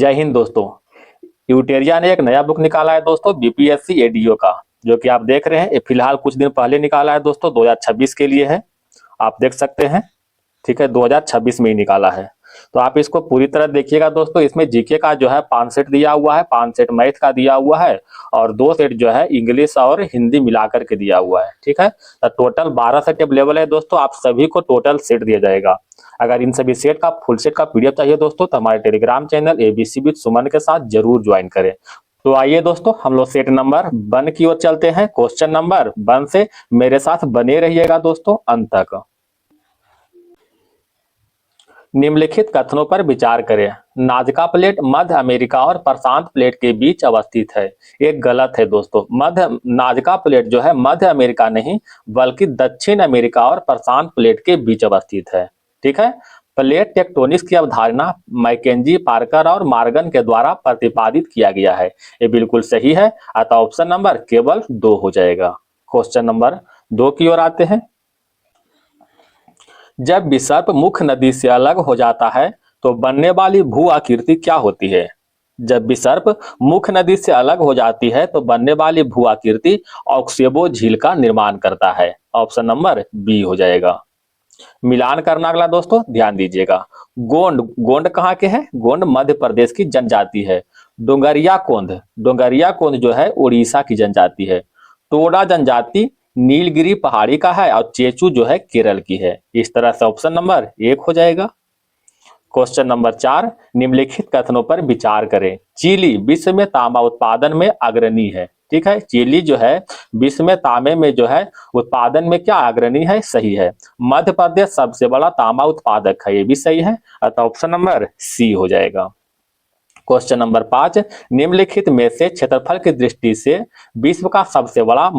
जय हिंद दोस्तों। यूटेरिया ने एक नया बुक निकाला है दोस्तों, बीपीएससी एडीओ का, जो कि आप देख रहे हैं। ये फिलहाल कुछ दिन पहले निकाला है दोस्तों, 2026 के लिए है। आप देख सकते हैं, ठीक है, 2026 में ही निकाला है। तो आप इसको पूरी तरह देखिएगा दोस्तों। इसमें जीके का जो है 5 सेट दिया हुआ है, 5 सेट मैथ का दिया हुआ है, और 2 सेट जो है इंग्लिश और हिंदी मिलाकर के दिया हुआ है, ठीक है। तो टोटल 12 सेट अवेलेबल है दोस्तों। आप सभी को टोटल सेट दिया जाएगा। अगर इन सभी सेट का फुल सेट का पीडीएफ चाहिए दोस्तों, तो हमारे टेलीग्राम चैनल एबीसी विद सुमन के साथ जरूर ज्वाइन करें। तो आइए दोस्तों, हम लोग सेट नंबर 1 की ओर चलते हैं। क्वेश्चन नंबर 1 से मेरे साथ बने रहिएगा दोस्तों अंत तक। निम्नलिखित कथनों पर विचार करें। नाजका प्लेट मध्य अमेरिका और प्रशांत प्लेट के बीच अवस्थित है। एक गलत है दोस्तों। नाजका प्लेट जो है मध्य अमेरिका नहीं, बल्कि दक्षिण अमेरिका और प्रशांत प्लेट के बीच अवस्थित है, ठीक है। प्लेट टेक्टोनिक्स की अवधारणा मैकेंजी, पार्कर और मार्गन के द्वारा प्रतिपादित किया गया है। ये बिल्कुल सही है, अतः ऑप्शन नंबर केवल 2 हो जाएगा। क्वेश्चन नंबर 2 की ओर आते हैं। जब विसर्प मुख्य नदी से अलग हो जाता है तो बनने वाली भू आकृति क्या होती है? जब विसर्प मुख्य नदी से अलग हो जाती है तो बनने वाली भू आकृति ऑक्सेबो झील का निर्माण करता है। ऑप्शन नंबर बी हो जाएगा। मिलान करना अगला दोस्तों, ध्यान दीजिएगा। गोंड, गोंड कहाँ के हैं? गोंड मध्य प्रदेश की जनजाति है। डोंगरिया कोंद, डोंगरिया कोंद जो है उड़ीसा की जनजाति है। टोडा जनजाति नीलगिरी पहाड़ी का है, और चेचू जो है केरल की है। इस तरह से ऑप्शन नंबर 1 हो जाएगा। क्वेश्चन नंबर 4, निम्नलिखित कथनों पर विचार करें। चिली विश्व में तांबा उत्पादन में अग्रणी है, ठीक है। चिली जो है विश्व में तांबे में जो है उत्पादन में क्या अग्रणी है? सही है। मध्य प्रदेश सबसे बड़ा तांबा उत्पादक है, ये भी सही है, अतः ऑप्शन नंबर सी हो जाएगा। क्वेश्चन नंबर 5, निम्नलिखित में से क्षेत्रफल की दृष्टि से विश्व का सबसे बड़ा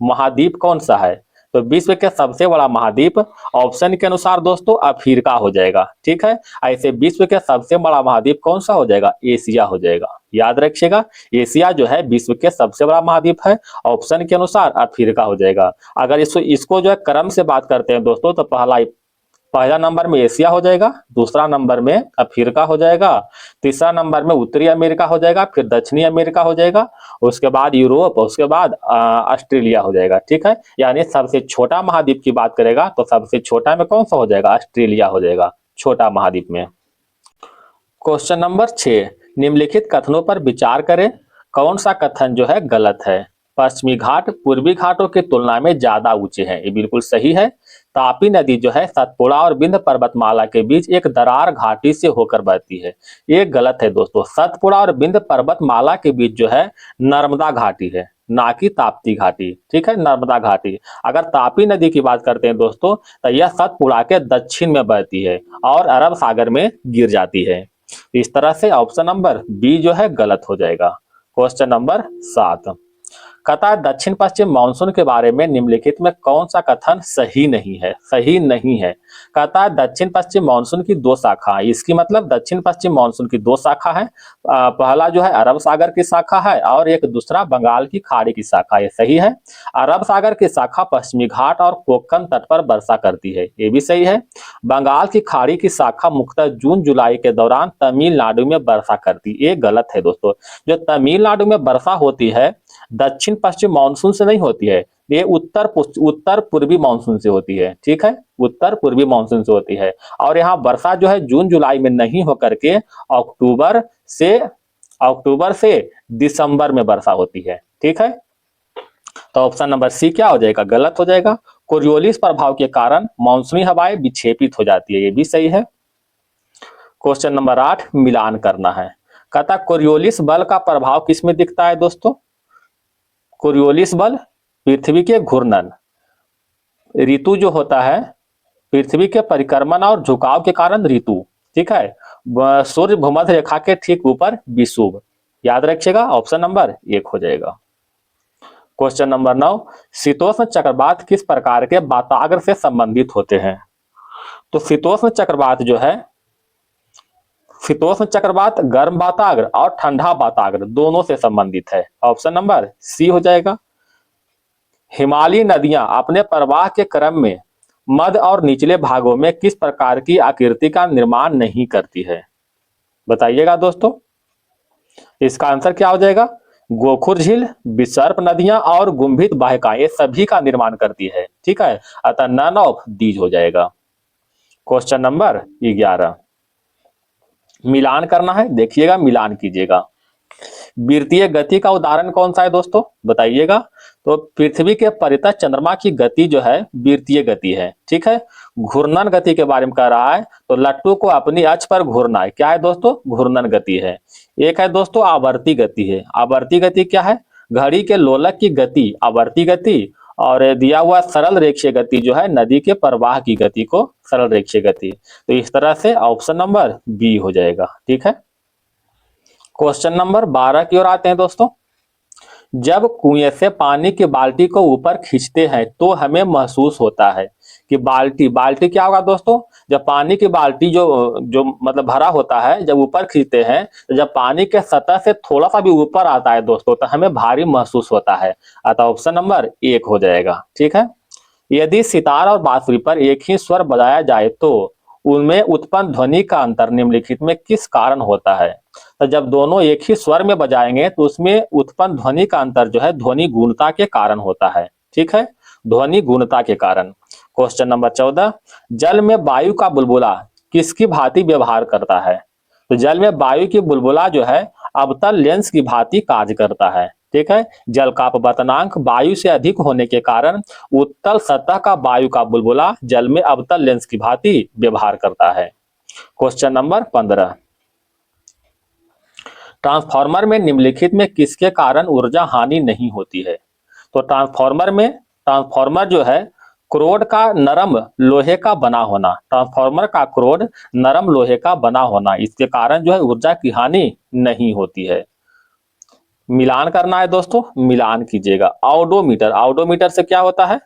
महाद्वीप कौन सा है? तो विश्व के सबसे बड़ा महाद्वीप ऑप्शन के अनुसार दोस्तों अफ्रीका हो जाएगा, ठीक है। ऐसे विश्व के सबसे बड़ा महाद्वीप कौन सा हो जाएगा? एशिया हो जाएगा। याद रखिएगा, एशिया जो है विश्व के सबसे बड़ा महाद्वीप है, ऑप्शन के अनुसार अफ्रीका हो जाएगा। अगर इसको जो है क्रम से बात करते हैं दोस्तों, तो पहला नंबर में एशिया हो जाएगा, दूसरा नंबर में अफ्रीका हो जाएगा, तीसरा नंबर में उत्तरी अमेरिका हो जाएगा, फिर दक्षिणी अमेरिका हो जाएगा, उसके बाद यूरोप, उसके बाद ऑस्ट्रेलिया हो जाएगा, ठीक है। यानी सबसे छोटा महाद्वीप की बात करेगा तो सबसे छोटा में कौन सा हो जाएगा? ऑस्ट्रेलिया हो जाएगा छोटा महाद्वीप में। क्वेश्चन नंबर 6, निम्नलिखित कथनों पर विचार करें। कौन सा कथन जो है गलत है? पश्चिमी घाट पूर्वी घाटों की तुलना में ज्यादा ऊंचे हैं, ये बिल्कुल सही है। तापी नदी जो है सतपुड़ा और विंध्य पर्वतमाला के बीच एक दरार घाटी से होकर बहती है, ये गलत है दोस्तों। सतपुड़ा और विंध्य पर्वतमाला के बीच जो है नर्मदा घाटी है, ना कि ताप्ती घाटी, ठीक है, नर्मदा घाटी। अगर तापी नदी की बात करते हैं दोस्तों, तो यह सतपुड़ा के दक्षिण में बहती है और अरब सागर में गिर जाती है। इस तरह से ऑप्शन नंबर बी जो है गलत हो जाएगा। क्वेश्चन नंबर 7, कथा दक्षिण पश्चिम मानसून के बारे में निम्नलिखित में कौन सा कथन सही नहीं है? सही नहीं है। कथा दक्षिण पश्चिम मानसून की 2 शाखा है। इसकी मतलब दक्षिण पश्चिम मानसून की 2 शाखा है। पहला जो है अरब सागर की शाखा है, और एक दूसरा बंगाल की खाड़ी की शाखा, ये सही है। अरब सागर की शाखा पश्चिमी घाट और कोंकण तट पर वर्षा करती है, ये भी सही है। बंगाल की खाड़ी की शाखा मुख्यतः जून जुलाई के दौरान तमिलनाडु में वर्षा करती, ये गलत है दोस्तों। जो तमिलनाडु में वर्षा होती है दक्षिण पश्चिम मानसून से नहीं होती है, ये उत्तर पूर्वी मानसून से होती है, ठीक है, उत्तर पूर्वी मानसून से होती है। और यहाँ वर्षा जो है जून जुलाई में नहीं होकर के अक्टूबर से दिसंबर में वर्षा होती है, ठीक है। तो ऑप्शन नंबर सी क्या हो जाएगा? गलत हो जाएगा। कोरियोलिस प्रभाव के कारण मानसूनी हवाएं विक्षेपित हो जाती है, ये भी सही है। क्वेश्चन नंबर 8, मिलान करना है। कहता कोरियोलिस बल का प्रभाव किसमें दिखता है दोस्तों? कोरियोलिस बल पृथ्वी के घूर्णन, ऋतु जो होता है पृथ्वी के परिक्रमण और झुकाव के कारण ऋतु, ठीक है। सूर्य भूमध्य रेखा के ठीक ऊपर विषुव। याद रखिएगा, ऑप्शन नंबर 1 हो जाएगा। क्वेश्चन नंबर 9, शीतोष्ण चक्रवात किस प्रकार के वाताग्र से संबंधित होते हैं? तो शीतोष्ण चक्रवात जो है, शीतोष्ण चक्रवात गर्म वाताग्र और ठंडा वाताग्र दोनों से संबंधित है, ऑप्शन नंबर सी हो जाएगा। हिमालयी नदियां अपने प्रवाह के क्रम में मध्य और निचले भागों में किस प्रकार की आकृति का निर्माण नहीं करती है? बताइएगा दोस्तों। इसका आंसर क्या हो जाएगा? गोखुर झील, विसर्प नदियां और गुंभित वाहिकाएं ये सभी का निर्माण करती है। ठीक है, अतः नन ऑफ दीज हो जाएगा। क्वेश्चन नंबर 11, मिलान करना है, देखिएगा मिलान कीजिएगा। वृत्तीय गति का उदाहरण कौन सा है दोस्तों, बताइएगा। तो पृथ्वी के परितः चंद्रमा की गति जो है वृत्तीय गति है। ठीक है, घूर्णन गति के बारे में कह रहा है, तो लट्टू को अपनी अक्ष पर घूरना है, क्या है दोस्तों? घूर्णन गति है। एक है दोस्तों आवर्ती गति है। आवर्ती गति क्या है? घड़ी के लोलक की गति आवर्ती गति, और दिया हुआ सरल रेखीय गति जो है नदी के प्रवाह की गति को सरल रेखीय गति। तो इस तरह से ऑप्शन नंबर बी हो जाएगा। ठीक है, क्वेश्चन नंबर 12 की ओर आते हैं दोस्तों। जब कुएं से पानी की बाल्टी को ऊपर खींचते हैं तो हमें महसूस होता है कि बाल्टी बाल्टी क्या होगा दोस्तों? जब पानी की बाल्टी जो जो मतलब भरा होता है, जब ऊपर खींचते हैं तो जब पानी के सतह से थोड़ा सा भी ऊपर आता है दोस्तों तो हमें भारी महसूस होता है। अतः ऑप्शन नंबर 1 हो जाएगा। ठीक है, यदि सितार और बांसुरी पर एक ही स्वर बजाया जाए तो उनमें उत्पन्न ध्वनि का अंतर निम्नलिखित में किस कारण होता है? तो जब दोनों एक ही स्वर में बजाएंगे तो उसमें उत्पन्न ध्वनि का अंतर जो है ध्वनि गुणता के कारण होता है। ठीक है, ध्वनि गुणता के कारण। क्वेश्चन नंबर 14, जल में वायु का बुलबुला किसकी भांति व्यवहार करता है? तो जल में वायु की बुलबुला जो है अवतल लेंस की भांति कार्य करता है। ठीक है, जल का अपवर्तनांक वायु से अधिक होने के कारण उत्तल सतह का वायु का बुलबुला जल में अवतल लेंस की भांति व्यवहार करता है। क्वेश्चन नंबर 15, ट्रांसफार्मर में निम्नलिखित में किसके कारण ऊर्जा हानि नहीं होती है? तो ट्रांसफार्मर जो है क्रोड का नरम लोहे का बना होना, ट्रांसफार्मर का क्रोड नरम लोहे का बना होना, इसके कारण जो है ऊर्जा की हानि नहीं होती है। मिलान करना है दोस्तों, मिलान कीजिएगा। आउडोमीटर, आउडोमीटर से क्या होता है?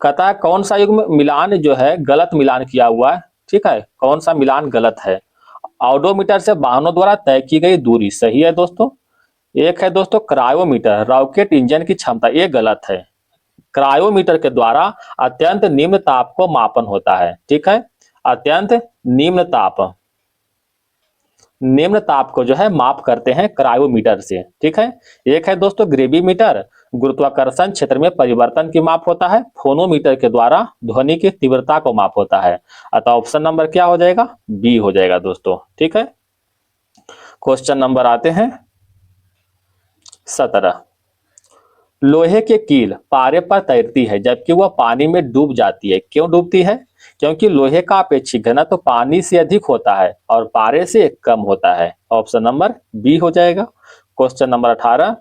कहता है कौन सा युग्म मिलान जो है गलत मिलान किया हुआ है। ठीक है, कौन सा मिलान गलत है? आउडोमीटर से वाहनों द्वारा तय की गई दूरी सही है दोस्तों। एक है दोस्तों क्रायोमीटर, रॉकेट इंजन की क्षमता, ये गलत है। क्रायोमीटर के द्वारा अत्यंत निम्न ताप को मापन होता है। ठीक है, अत्यंत निम्न ताप को जो है माप करते हैं क्रायोमीटर से। ठीक है, एक है दोस्तों ग्रेविमीटर, गुरुत्वाकर्षण क्षेत्र में परिवर्तन की माप होता है। फोनोमीटर के द्वारा ध्वनि की तीव्रता को माप होता है। अतः ऑप्शन नंबर क्या हो जाएगा? बी हो जाएगा दोस्तों। ठीक है, क्वेश्चन नंबर आते हैं 17, लोहे की कील पारे पर तैरती है जबकि वह पानी में डूब जाती है, क्यों डूबती है? क्योंकि लोहे का अपेक्षित घनत्व तो पानी से अधिक होता है और पारे से कम होता है। ऑप्शन नंबर बी हो जाएगा। क्वेश्चन नंबर 18,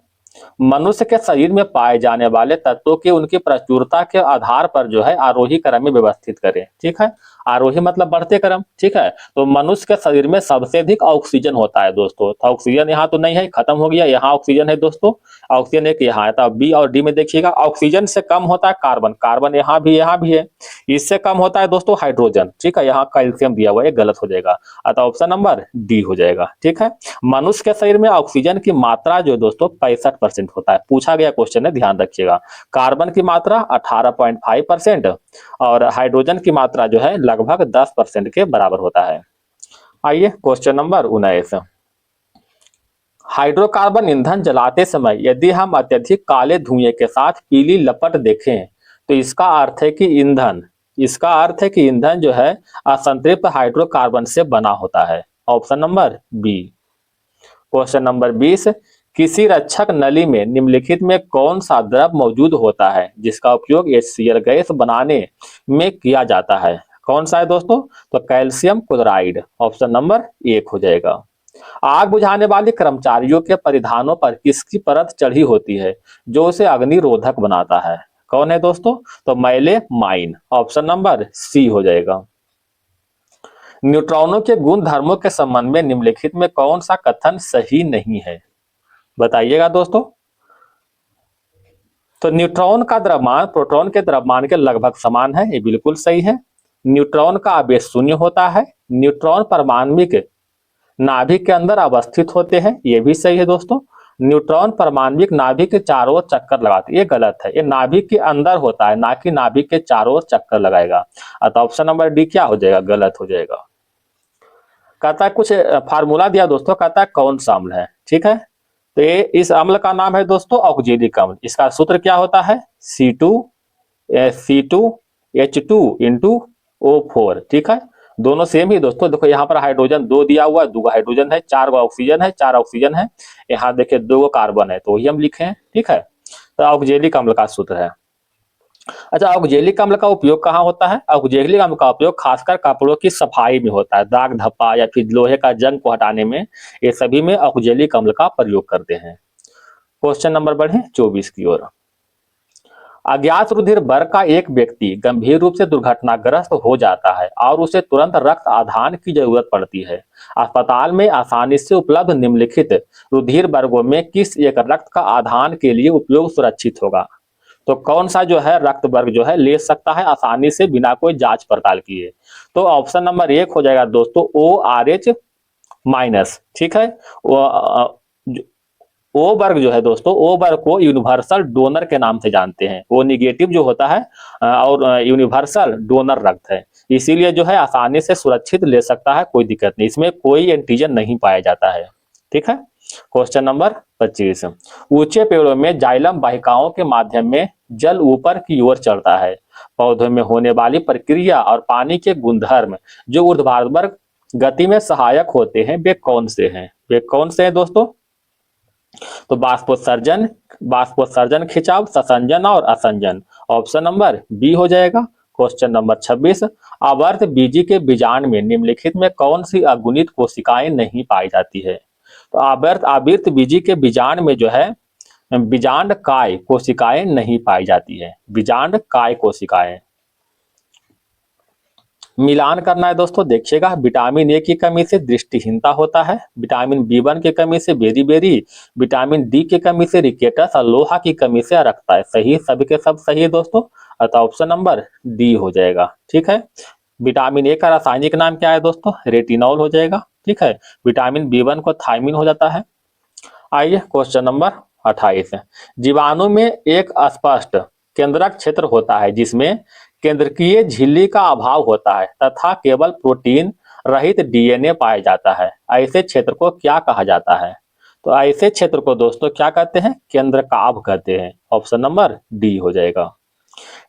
मनुष्य के शरीर में पाए जाने वाले तत्वों की उनकी प्रचुरता के आधार पर जो है आरोही क्रम में व्यवस्थित करें। ठीक है, आरोही मतलब बढ़ते क्रम। ठीक है, तो मनुष्य के शरीर में सबसे अधिक ऑक्सीजन होता है दोस्तों। तो ऑक्सीजन यहाँ तो नहीं है, खत्म हो गया, यहाँ ऑक्सीजन है दोस्तों। ऑक्सीजन एक यहाँ है, तो बी और डी में देखिएगा। ऑक्सीजन से कम होता है कार्बन, कार्बन यहाँ भी है। इससे कम होता है दोस्तों हाइड्रोजन। ठीक है, यहाँ कैल्शियम दिया हुआ है, गलत हो जाएगा। अतः ऑप्शन नंबर डी हो जाएगा। ठीक है, मनुष्य के शरीर में ऑक्सीजन की मात्रा जो दोस्तों 65% होता है, पूछा गया क्वेश्चन है, ध्यान रखिएगा। कार्बन की मात्रा 18.5% और हाइड्रोजन की मात्रा जो है लगभग 10% के बराबर होता है। आइए क्वेश्चन नंबर 19, हाइड्रोकार्बन ईंधन जलाते समय यदि हम अत्यधिक काले धुएं के साथ पीली लपट देखें तो इसका अर्थ है कि ईंधन जो है असंतृप्त हाइड्रोकार्बन से बना होता है। Option number B. Question number 20, किसी रक्षक नली में निम्नलिखित में कौन सा द्रव मौजूद होता है जिसका उपयोग HCl गैस बनाने में किया जाता है? कौन सा है दोस्तों? तो कैल्शियम क्लोराइड। ऑप्शन नंबर 1 हो जाएगा। आग बुझाने वाले कर्मचारियों के परिधानों पर किसकी परत चढ़ी होती है जो उसे अग्निरोधक बनाता है? कौन है दोस्तों? तो मैलेमाइन। ऑप्शन नंबर सी हो जाएगा। न्यूट्रॉनों के गुण धर्मों के संबंध में निम्नलिखित में कौन सा कथन सही नहीं है? बताइएगा दोस्तों। तो न्यूट्रॉन का द्रव्यमान प्रोटॉन के द्रव्यमान के लगभग समान है, ये बिल्कुल सही है। न्यूट्रॉन का आवेश शून्य होता है। न्यूट्रॉन परमाणविक नाभिक के अंदर अवस्थित होते हैं, ये भी सही है दोस्तों। न्यूट्रॉन परमाणविक नाभिक के चारों ओर चक्कर लगाते, ये गलत है। ये नाभिक के अंदर होता है, ना कि नाभिक के चारों ओर चक्कर लगाएगा। अतः ऑप्शन नंबर डी क्या हो जाएगा? गलत हो जाएगा। कहता है कुछ फार्मूला दिया दोस्तों, कहता है कौन सा अम्ल है, ठीक है। तो ये इस अम्ल का नाम है दोस्तों ऑक्जेलिक अम्ल। इसका सूत्र क्या होता है, C2H2 ठीक है। दोनों सेम ही दोस्तों, देखो यहाँ पर हाइड्रोजन 2 दिया हुआ है, 2 हाइड्रोजन है, 4 ऑक्सीजन है, 4 ऑक्सीजन है, यहाँ देखिए 2 कार्बन है, तो वही हम लिखे हैं, ठीक है। तो ऑक्जेलिक अम्ल का सूत्र है। अच्छा, ऑक्जेलिक अम्ल का उपयोग कहाँ होता है, ऑक्जेलिक अम्ल का उपयोग खासकर कपड़ों की सफाई में होता है, दाग धब्बा या फिर लोहे का जंग को हटाने में, ये सभी में ऑक्जेलिक अम्ल का प्रयोग करते हैं। क्वेश्चन नंबर बढ़े 24 की ओर। अज्ञात रुधिर वर्ग का एक व्यक्ति गंभीर रूप से दुर्घटनाग्रस्त हो जाता है और उसे तुरंत रक्त आधान की जरूरत पड़ती है। अस्पताल में आसानी से उपलब्ध निम्नलिखित रुधिर वर्गों में किस एक रक्त का आधान के लिए उपयोग सुरक्षित होगा। तो कौन सा जो है रक्त वर्ग जो है ले सकता है आसानी से बिना कोई जांच पड़ताल किए। तो ऑप्शन नंबर 1 हो जाएगा दोस्तों ORH माइनस, ठीक है। ओ वर्ग जो है दोस्तों, ओ वर्ग को यूनिवर्सल डोनर के नाम से जानते हैं। वो निगेटिव जो होता है और यूनिवर्सल डोनर रक्त है, इसीलिए जो है आसानी से सुरक्षित ले सकता है, कोई दिक्कत नहीं, इसमें कोई एंटीजन नहीं पाया जाता है, ठीक है। Question number 25। ऊंचे पेड़ों में जाइलम वाहिकाओं के माध्यम में जल ऊपर की ओर चढ़ता है। पौधों में होने वाली प्रक्रिया और पानी के गुणधर्म जो ऊर्ध्वाधर गति में सहायक होते हैं, वे कौन से हैं, वे कौन से हैं दोस्तों। तो बाष्पोत्सर्जन, खिंचाव, ससंजन और असंजन। ऑप्शन नंबर बी हो जाएगा। Question number 26। आवर्त बीजी के बीजांड में निम्नलिखित में कौन सी अगुणित कोशिकाएं नहीं पाई जाती है। तो आवर्त बीजी के बीजांड में जो है बीजांड काय कोशिकाएं नहीं पाई जाती है, बीजांड काय कोशिकाएं। मिलान करना है दोस्तों, देखिएगा, विटामिन ए की कमी से दृष्टिहीनता होता है, विटामिन B1 की कमी से बेरी, विटामिन डी की कमी से रिकेटस और लोहा की कमी से अरक्ता है। सही, सभी के सब सही है दोस्तों, अतः ऑप्शन नंबर डी हो जाएगा, ठीक है। विटामिन ए का रासायनिक नाम क्या है दोस्तों, रेटिनॉल हो जाएगा, ठीक है। विटामिन B1 को थायमिन हो जाता है। आइए क्वेश्चन नंबर 28। जीवाणु में एक स्पष्ट केंद्रक क्षेत्र होता है जिसमें केंद्रकीय झिल्ली का अभाव होता है तथा केवल प्रोटीन रहित DNA पाया जाता है। ऐसे क्षेत्र को क्या कहा जाता है। तो ऐसे क्षेत्र को दोस्तों क्या कहते हैं, केंद्रकाभ कहते हैं। ऑप्शन नंबर डी हो जाएगा।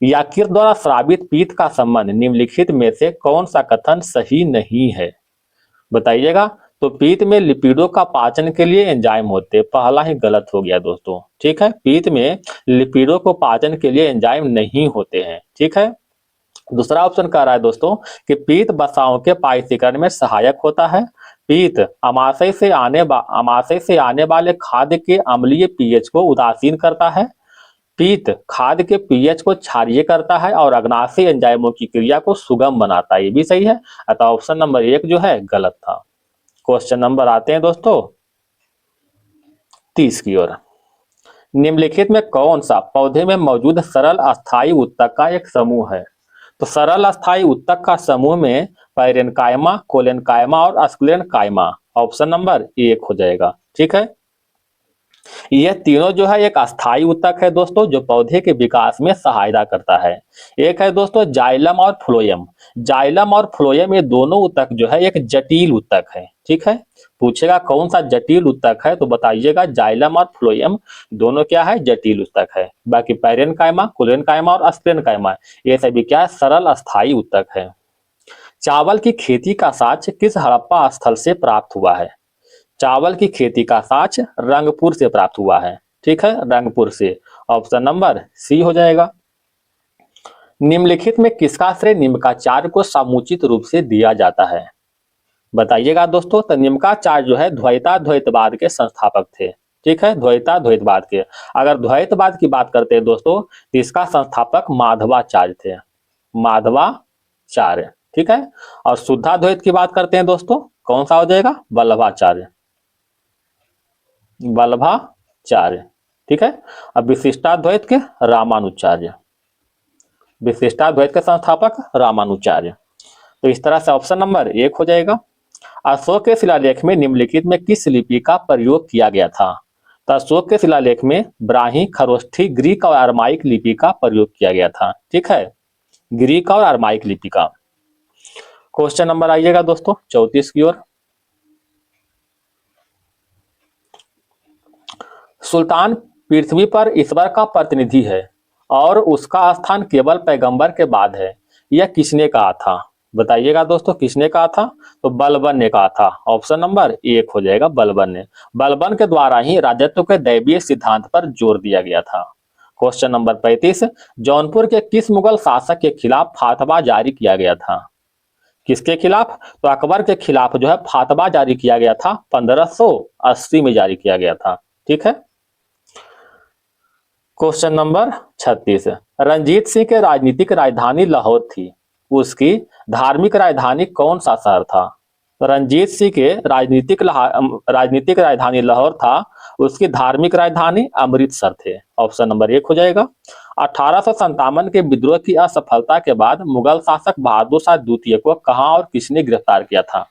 यकृत द्वारा स्रावित पीत का संबंध निम्नलिखित में से कौन सा कथन सही नहीं है, बताइएगा। तो पीत में लिपिडों का पाचन के लिए एंजाइम होते हैं, पहला ही गलत हो गया दोस्तों, ठीक है। पीत में लिपिडों को पाचन के लिए एंजाइम नहीं होते हैं, ठीक है। दूसरा ऑप्शन कह रहा है दोस्तों कि पीत वसाओं के पाइसीकरण में सहायक होता है। पीत आमाशय से आने वाले खाद्य के अम्लीय पीएच को उदासीन करता है। पीत खाद्य के पीएच को क्षारीय करता है और अग्नाशय एंजाइमों की क्रिया को सुगम बनाता है, ये भी सही है, अतः ऑप्शन नंबर 1 जो है गलत था। क्वेश्चन नंबर आते हैं दोस्तों 30 की ओर। निम्नलिखित में कौन सा पौधे में मौजूद सरल अस्थायी उत्तक का एक समूह है। तो सरल अस्थायी उत्तक का समूह में पैरेनकाइमा, कोलेनकाइमा और स्क्लेनकाइमा। ऑप्शन नंबर 1 हो जाएगा, ठीक है। यह तीनों जो है एक अस्थायी उत्तक है दोस्तों, जो पौधे के विकास में सहायता करता है। एक है दोस्तों जाइलम और फ्लोएम। जाइलम और फ्लोएम ये दोनों उत्तक जो है एक जटिल उत्तक है, ठीक है। पूछेगा कौन सा जटिल उत्तक है, तो बताइएगा जाइलम और फ्लोएम दोनों क्या है, जटिल उत्तक है। बाकी पैरेनकाइमा, कोलेनकाइमा और स्क्लेनकाइमा ये सभी क्या है, सरल अस्थायी उत्तक है। चावल की खेती का साक्ष्य किस हड़प्पा स्थल से प्राप्त हुआ है। चावल की खेती का साक्ष्य रंगपुर से प्राप्त हुआ है, ठीक है, रंगपुर से। ऑप्शन नंबर सी हो जाएगा। निम्नलिखित में किसका श्रेय निम्काचार्य को समुचित रूप से दिया जाता है, बताइएगा दोस्तों। तो निम्काचार्य जो है द्वैताद्वैतवाद के संस्थापक थे, ठीक है, द्वैताद्वैतवाद के। अगर द्वैतवाद की बात करते हैं दोस्तों तो इसका संस्थापक माधवाचार्य थे, माधवाचार्य, ठीक है। और शुद्धाद्वैत की बात करते हैं दोस्तों, कौन सा हो जाएगा, वल्लभाचार्य, वल्लभाचार्य, ठीक है। अब विशिष्टाद्वैत के रामानुचार्य, विशिष्टाद्वैत के संस्थापक रामानुचार्य। तो इस तरह से ऑप्शन नंबर 1 हो जाएगा। अशोक के शिलालेख में निम्नलिखित में किस लिपि का प्रयोग किया गया था। तो अशोक के शिलालेख में ब्राह्मी, खरोष्ठी, ग्रीक और अरमाइक लिपि का प्रयोग किया गया था, ठीक है, ग्रीक और अरमाइक लिपि का। क्वेश्चन नंबर आइएगा दोस्तों 34 की ओर। सुल्तान पृथ्वी पर ईश्वर का प्रतिनिधि है और उसका स्थान केवल पैगंबर के बाद है, यह किसने कहा था? बताइएगा दोस्तों, किसने कहा था? तो बलबन ने कहा था। ऑप्शन नंबर 1 हो जाएगा बलबन ने। बलबन के द्वारा ही राजत्व के दैवीय सिद्धांत पर जोर दिया गया था। क्वेश्चन नंबर 35, जौनपुर के किस मुगल शासक के खिलाफ फातवा जारी किया गया था? किसके खिलाफ? तो अकबर के खिलाफ जो है फातवा जारी किया गया था, 1580 में जारी किया गया था। ठीक है। क्वेश्चन नंबर 36, रंजीत सिंह के राजनीतिक राजधानी लाहौर थी, उसकी धार्मिक राजधानी कौन सा शहर था? रंजीत सिंह के राजनीतिक राजधानी लाहौर था, उसकी धार्मिक राजधानी अमृतसर थे। ऑप्शन नंबर 1 हो जाएगा। 1857 के विद्रोह की असफलता के बाद मुगल शासक बहादुर शाह द्वितीय को कहां और किसने गिरफ्तार किया था?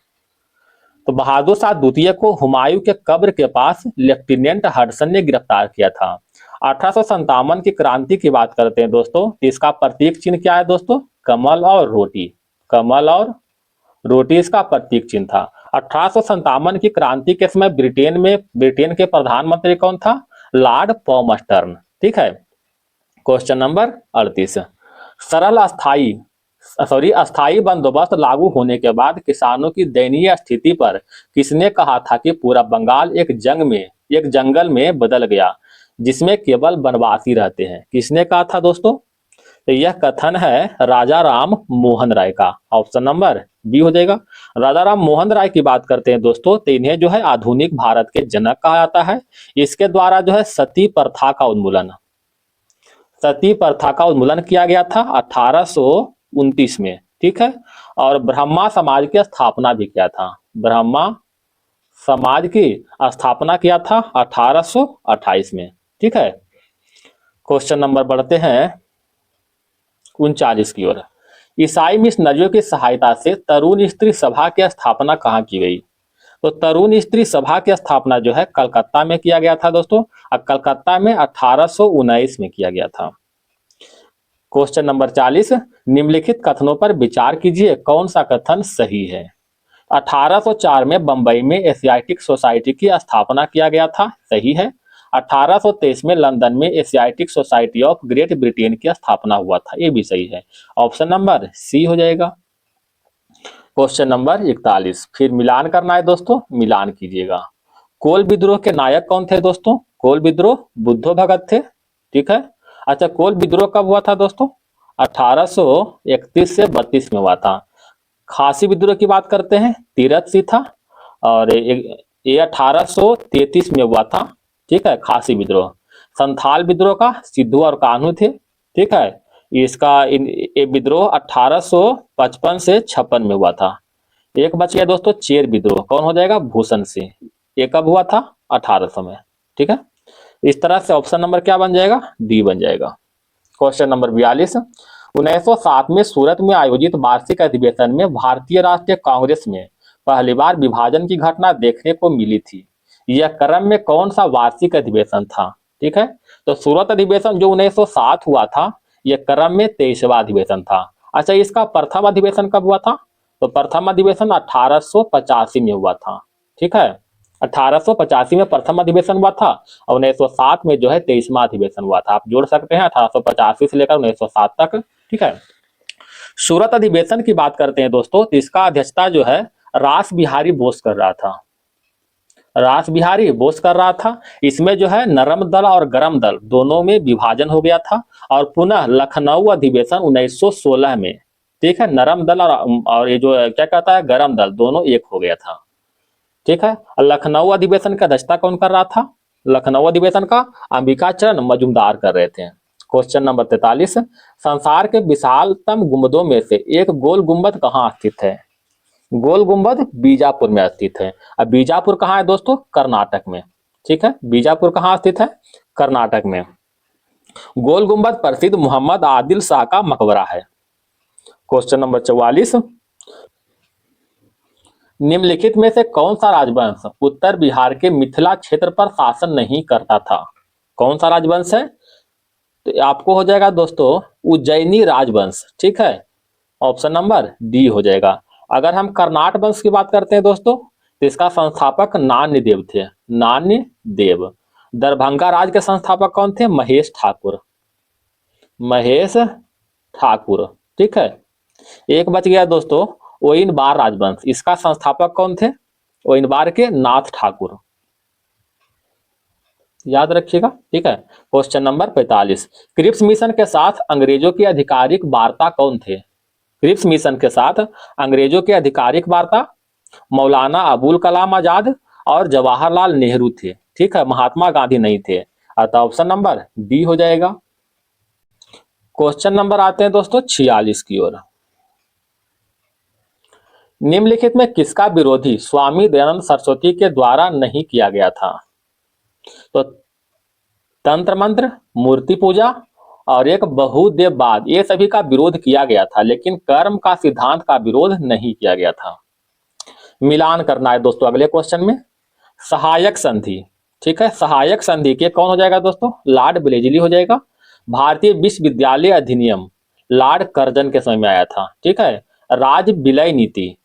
तो बहादुर शाह द्वितीय को हुमायूं के कब्र के पास लेफ्टिनेंट हडसन ने गिरफ्तार किया था। 1857 की क्रांति की बात करते हैं दोस्तों, तो इसका प्रतीक चिन्ह क्या है दोस्तों? कमल और रोटी। कमल और रोटी इसका प्रतीक चिन्ह था। 1857 की क्रांति के समय ब्रिटेन के प्रधानमंत्री कौन था? लॉर्ड पॉमस्टर्न। ठीक है। क्वेश्चन नंबर 38, अस्थाई बंदोबस्त लागू होने के बाद किसानों की दयनीय स्थिति पर किसने कहा था कि पूरा बंगाल एक जंगल में बदल गया जिसमें केवल वनवासी रहते हैं? किसने कहा था दोस्तों? तो यह कथन है राजा राम मोहन राय का। ऑप्शन नंबर बी हो जाएगा। राजा राम मोहन राय की बात करते हैं दोस्तों, तो इन्हें जो है आधुनिक भारत के जनक कहा जाता है। इसके द्वारा जो है सती प्रथा का उन्मूलन किया गया था 1829 में। ठीक है। और ब्रह्मा समाज की स्थापना भी किया था। ब्रह्मा समाज की स्थापना किया था 1828 में। ठीक है। क्वेश्चन नंबर बढ़ते हैं 39 की ओर। ईसाई मिशनरियों की सहायता से तरुण स्त्री सभा की स्थापना कहाँ की गई? तो तरुण स्त्री सभा की स्थापना जो है कलकत्ता में किया गया था दोस्तों, और कलकत्ता में 1819 में किया गया था। क्वेश्चन नंबर 40, निम्नलिखित कथनों पर विचार कीजिए, कौन सा कथन सही है? 1804 में बंबई में एशियाटिक सोसाइटी की स्थापना किया गया था, सही है। 1823 में लंदन में Asiatic society of great Britain की स्थापना हुआ था, ये भी सही है। ऑप्शन नंबर सी हो जाएगा। क्वेश्चन नंबर 41, फिर मिलान करना है दोस्तों, मिलान कीजिएगा। कोल विद्रोह के नायक कौन थे दोस्तों? कोल विद्रोह बुद्धो भगत थे। ठीक है। अच्छा, कोल विद्रोह कब हुआ था दोस्तों? 1831 से 32 में हुआ था। खासी विद्रोह की बात करते हैं, तीरथ सिंह था, और ये 1833 में हुआ था। ठीक है, खासी विद्रोह। संथाल विद्रोह का सिद्धू और कान्हू थे। ठीक है। ये विद्रोह 1855 से 56 में हुआ था। एक बच गया दोस्तों, चेर विद्रोह, कौन हो जाएगा? भूषण सिंह। ये कब हुआ था? 1800 में। ठीक है। इस तरह से ऑप्शन नंबर क्या बन जाएगा? डी बन जाएगा। क्वेश्चन नंबर 42, 1907 में सूरत में आयोजित वार्षिक अधिवेशन में भारतीय राष्ट्रीय कांग्रेस में पहली बार विभाजन की घटना देखने को मिली थी। यह क्रम में कौन सा वार्षिक अधिवेशन था? ठीक है। तो सूरत अधिवेशन जो 1907 हुआ था, यह क्रम में 23वां अधिवेशन था। अच्छा, इसका प्रथम अधिवेशन कब हुआ था? तो प्रथम अधिवेशन 1885 में हुआ था। ठीक है। 1885 में प्रथम अधिवेशन हुआ था, और 1907 में जो है 23वां अधिवेशन हुआ था। आप जोड़ सकते हैं 1885 से लेकर 1907 तक। ठीक है। सूरत अधिवेशन की बात करते हैं दोस्तों, तो इसका अध्यक्षता जो है रास बिहारी बोस कर रहा था। रास बिहारी बोस कर रहा था। इसमें जो है नरम दल और गरम दल दोनों में विभाजन हो गया था, और पुनः लखनऊ अधिवेशन 1916 में, ठीक है, नरम दल और ये जो क्या कहता है गरम दल, दोनों एक हो गया था। ठीक है। लखनऊ अधिवेशन का अध्यक्षता कौन कर रहा था? लखनऊ अधिवेशन का अंबिकाचरण मजूमदार कर रहे थे। क्वेश्चन नंबर 43, संसार के विशालतम गुंबदों में से एक गोल गुंबद कहाँ स्थित है? गोल गुंबद बीजापुर में स्थित है। अब बीजापुर कहाँ है दोस्तों? कर्नाटक में। ठीक है। बीजापुर कहाँ स्थित है? कर्नाटक में। गोल गुंबद प्रसिद्ध मोहम्मद आदिल शाह का मकबरा है। क्वेश्चन नंबर 44, निम्नलिखित में से कौन सा राजवंश उत्तर बिहार के मिथिला क्षेत्र पर शासन नहीं करता था? कौन सा राजवंश है? तो आपको हो जाएगा दोस्तों उज्जैनी राजवंश। ठीक है। ऑप्शन नंबर डी हो जाएगा। अगर हम कर्नाट वंश की बात करते हैं दोस्तों, तो इसका संस्थापक नान्य देव थे। नान्य देव। दरभंगा राज के संस्थापक कौन थे? महेश ठाकुर, महेश ठाकुर। ठीक है। एक बच गया दोस्तों, ओइनबार राजवंश, इसका संस्थापक कौन थे? ओइनबार के नाथ ठाकुर, याद रखिएगा। ठीक है। क्वेश्चन नंबर 45, क्रिप्स मिशन के साथ अंग्रेजों की आधिकारिक वार्ता कौन थे? क्रिप्स मिशन के साथ अंग्रेजों की आधिकारिक वार्ता मौलाना अबुल कलाम आजाद और जवाहरलाल नेहरू थे। ठीक है, महात्मा गांधी नहीं थे। अतः ऑप्शन नंबर डी हो जाएगा। क्वेश्चन नंबर आते हैं दोस्तों 46 की ओर। निम्नलिखित में किसका विरोधी स्वामी दयानंद सरस्वती के द्वारा नहीं किया गया था? तो तंत्र मंत्र, मूर्ति पूजा और एक बहुदेववाद, ये सभी का विरोध किया गया था, लेकिन कर्म का सिद्धांत का विरोध नहीं किया गया था। मिलान करना है दोस्तों अगले क्वेश्चन में। सहायक संधि, ठीक है, सहायक संधि के कौन हो जाएगा दोस्तों? लॉर्ड ब्लेजली हो जाएगा। भारतीय विश्वविद्यालय अधिनियम लॉर्ड कर्जन के समय में आया था। ठीक है। राज विलय नीति,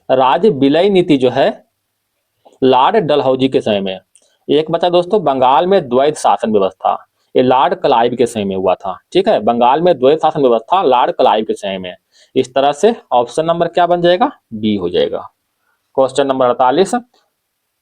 राज विलय नीति जो है लॉर्ड डलहौजी के समय में। एक बचा दोस्तों बंगाल में द्वैत शासन व्यवस्था, ये लॉर्ड क्लाइव के समय में हुआ था। ठीक है, बंगाल में द्वैत शासन व्यवस्था लॉर्ड क्लाइव के समय में। इस तरह से ऑप्शन नंबर क्या बन जाएगा? बी हो जाएगा। क्वेश्चन नंबर 48,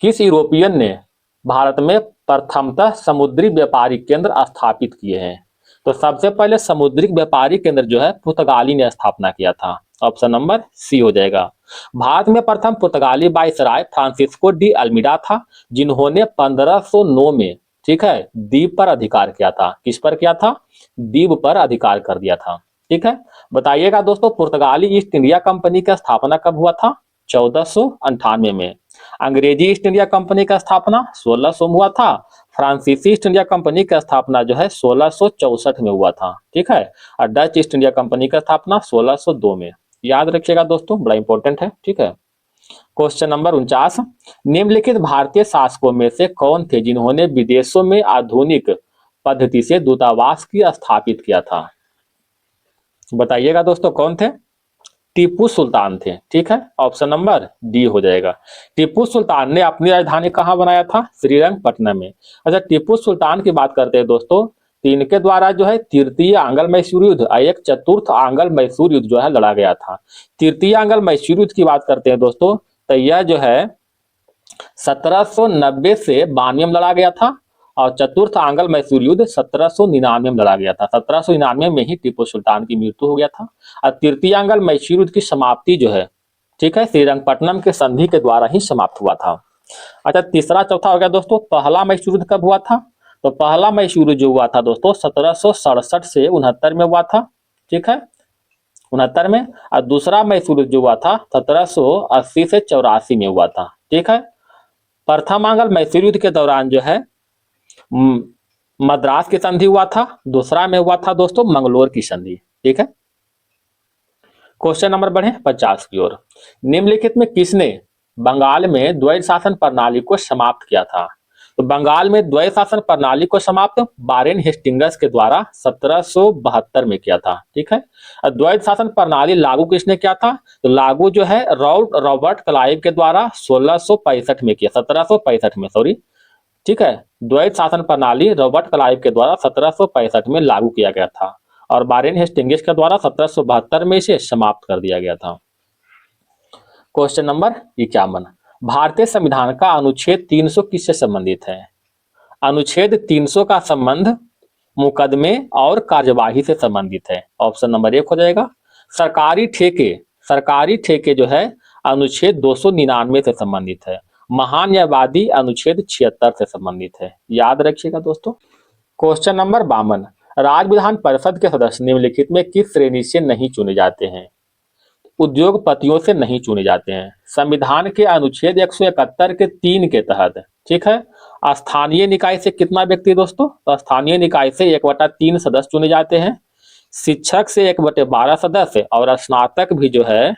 किस यूरोपियन ने भारत में प्रथमतः समुद्री व्यापारिक केंद्र स्थापित किए हैं? तो सबसे पहले समुद्री व्यापारिक केंद्र जो है पुर्तगाली ने स्थापना किया था। ऑप्शन नंबर सी हो जाएगा। भारत में प्रथम पुर्तगाली वाइसराय फ्रांसिस्को डी अल्मीडा था, जिन्होंने 1509 में, ठीक है, द्वीप पर अधिकार किया था। किस पर किया था? द्वीप पर अधिकार कर दिया था। ठीक है। बताइएगा दोस्तों, पुर्तगाली ईस्ट इंडिया कंपनी की स्थापना कब हुआ था? 1498 में। अंग्रेजी ईस्ट इंडिया कंपनी का स्थापना 1600 में हुआ था। फ्रांसीसी ईस्ट इंडिया कंपनी का स्थापना जो है 1664 में हुआ था। ठीक है। और डच ईस्ट इंडिया कंपनी का स्थापना 1602 में। याद रखिएगा दोस्तों, बड़ा इंपॉर्टेंट है। ठीक है। क्वेश्चन नंबर 49, निम्नलिखित भारतीय शासकों में से कौन थे जिन्होंने विदेशों में आधुनिक पद्धति से दूतावास की स्थापित किया था? बताइएगा दोस्तों कौन थे? टीपू सुल्तान थे। ठीक है, ऑप्शन नंबर डी हो जाएगा। टीपू सुल्तान ने अपनी राजधानी कहाँ बनाया था? श्रीरंगपट्टनम में। अच्छा, टीपू सुल्तान की बात करते हैं दोस्तों, तीन के द्वारा जो है तृतीय आंग्ल मैसूर युद्ध और एक चतुर्थ आंग्ल मैसूर युद्ध जो है लड़ा गया था। तृतीय आंग्ल मैसूर युद्ध की बात करते हैं दोस्तों, तो यह जो है 1790 से 92 में लड़ा गया था और चतुर्थ आंग्ल मैसूर युद्ध 1799 में लड़ा गया था। 1799 में ही टीपू सुल्तान की मृत्यु हो गया था। और तृतीय आंग्ल मैसूर युद्ध की समाप्ति जो है, ठीक है, श्रीरंगपट्टनम के संधि के द्वारा ही समाप्त हुआ था। अच्छा, तीसरा चौथा हो गया दोस्तों, पहला मैसूर युद्ध कब हुआ था? तो पहला मैसूर युद्ध जो हुआ था दोस्तों 1767 से 69 में हुआ था। ठीक है, 69 में। और दूसरा मैसूर युद्ध जो हुआ था 1780 से 84 में हुआ था। ठीक है। प्रथम आंग्ल मैसूर युद्ध के दौरान जो है मद्रास की संधि हुआ था। दूसरा में हुआ था दोस्तों मंगलोर की संधि। ठीक है। क्वेश्चन नंबर बढ़े 50 की ओर। निम्नलिखित में किसने बंगाल में द्वैत शासन प्रणाली को समाप्त किया था? तो बंगाल में द्वैत शासन प्रणाली को समाप्त वारेन हेस्टिंग्स के द्वारा 1772 में किया था। ठीक है। द्वैत शासन प्रणाली लागू किसने किया था? तो लागू जो है रॉबर्ट क्लाइव के द्वारा 1665 में किया, 1765 में, सॉरी। ठीक है। द्वैत शासन प्रणाली रॉबर्ट क्लाइव के द्वारा 1765 में लागू किया गया था और वारेन हेस्टिंग्स के द्वारा 1772 में इसे समाप्त कर दिया गया था। क्वेश्चन नंबर 51, भारतीय संविधान का अनुच्छेद 300 किससे संबंधित है? अनुच्छेद 300 का संबंध मुकदमे और कार्यवाही से संबंधित है। ऑप्शन नंबर 1 हो जाएगा। सरकारी ठेके जो है अनुच्छेद 299 से संबंधित है। महान न्यायवादी अनुच्छेद 76 से संबंधित है। याद रखिएगा दोस्तों। क्वेश्चन नंबर 52, राज्य विधान परिषद के सदस्य निम्नलिखित में किस श्रेणी से नहीं चुने जाते हैं? उद्योगपतियों से नहीं चुने जाते हैं। संविधान के अनुच्छेद 171 के 3 के तहत। ठीक है। स्थानीय निकाय से कितना व्यक्ति दोस्तों? तो स्थानीय निकाय से 1/3 सदस्य चुने जाते हैं। शिक्षक से 1/12 सदस्य और स्नातक भी जो है,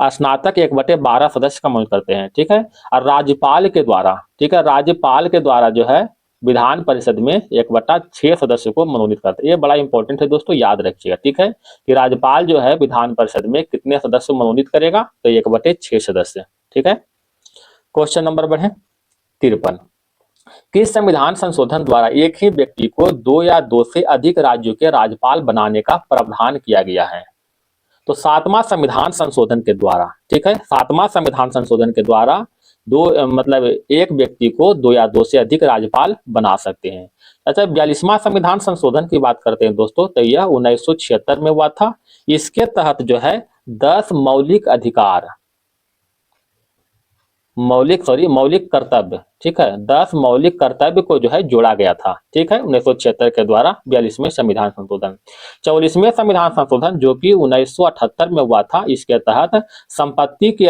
स्नातक 1/12 सदस्य का मनोनीत करते हैं। ठीक है। और राज्यपाल के द्वारा, ठीक है, राज्यपाल के द्वारा जो है विधान परिषद में 1/6 सदस्य को मनोनीत करते हैं। ये बड़ा इंपॉर्टेंट है दोस्तों, याद रखिएगा। ठीक है, कि राज्यपाल जो है विधान परिषद में कितने सदस्य मनोनीत करेगा? तो 1/6 सदस्य। ठीक है। क्वेश्चन नंबर बढ़े 53, किस संविधान संशोधन द्वारा एक ही व्यक्ति को दो या दो से अधिक राज्यों के राज्यपाल बनाने का प्रावधान किया गया है? तो सातवां संविधान संशोधन के द्वारा, ठीक है, सातवां संविधान संशोधन के द्वारा मतलब एक व्यक्ति को दो या दो से अधिक राज्यपाल बना सकते हैं। अच्छा, 42वां संविधान संशोधन की बात करते हैं दोस्तों, तो यह 1976 में हुआ था। इसके तहत जो है 10 मौलिक अधिकार, मौलिक कर्तव्य, ठीक है, 10 मौलिक कर्तव्य को जो है जोड़ा गया था, ठीक है, 1976 के द्वारा 42वें संविधान संशोधन। 44वें संविधान संशोधन जो कि 1978 में हुआ था, इसके तहत संपत्ति के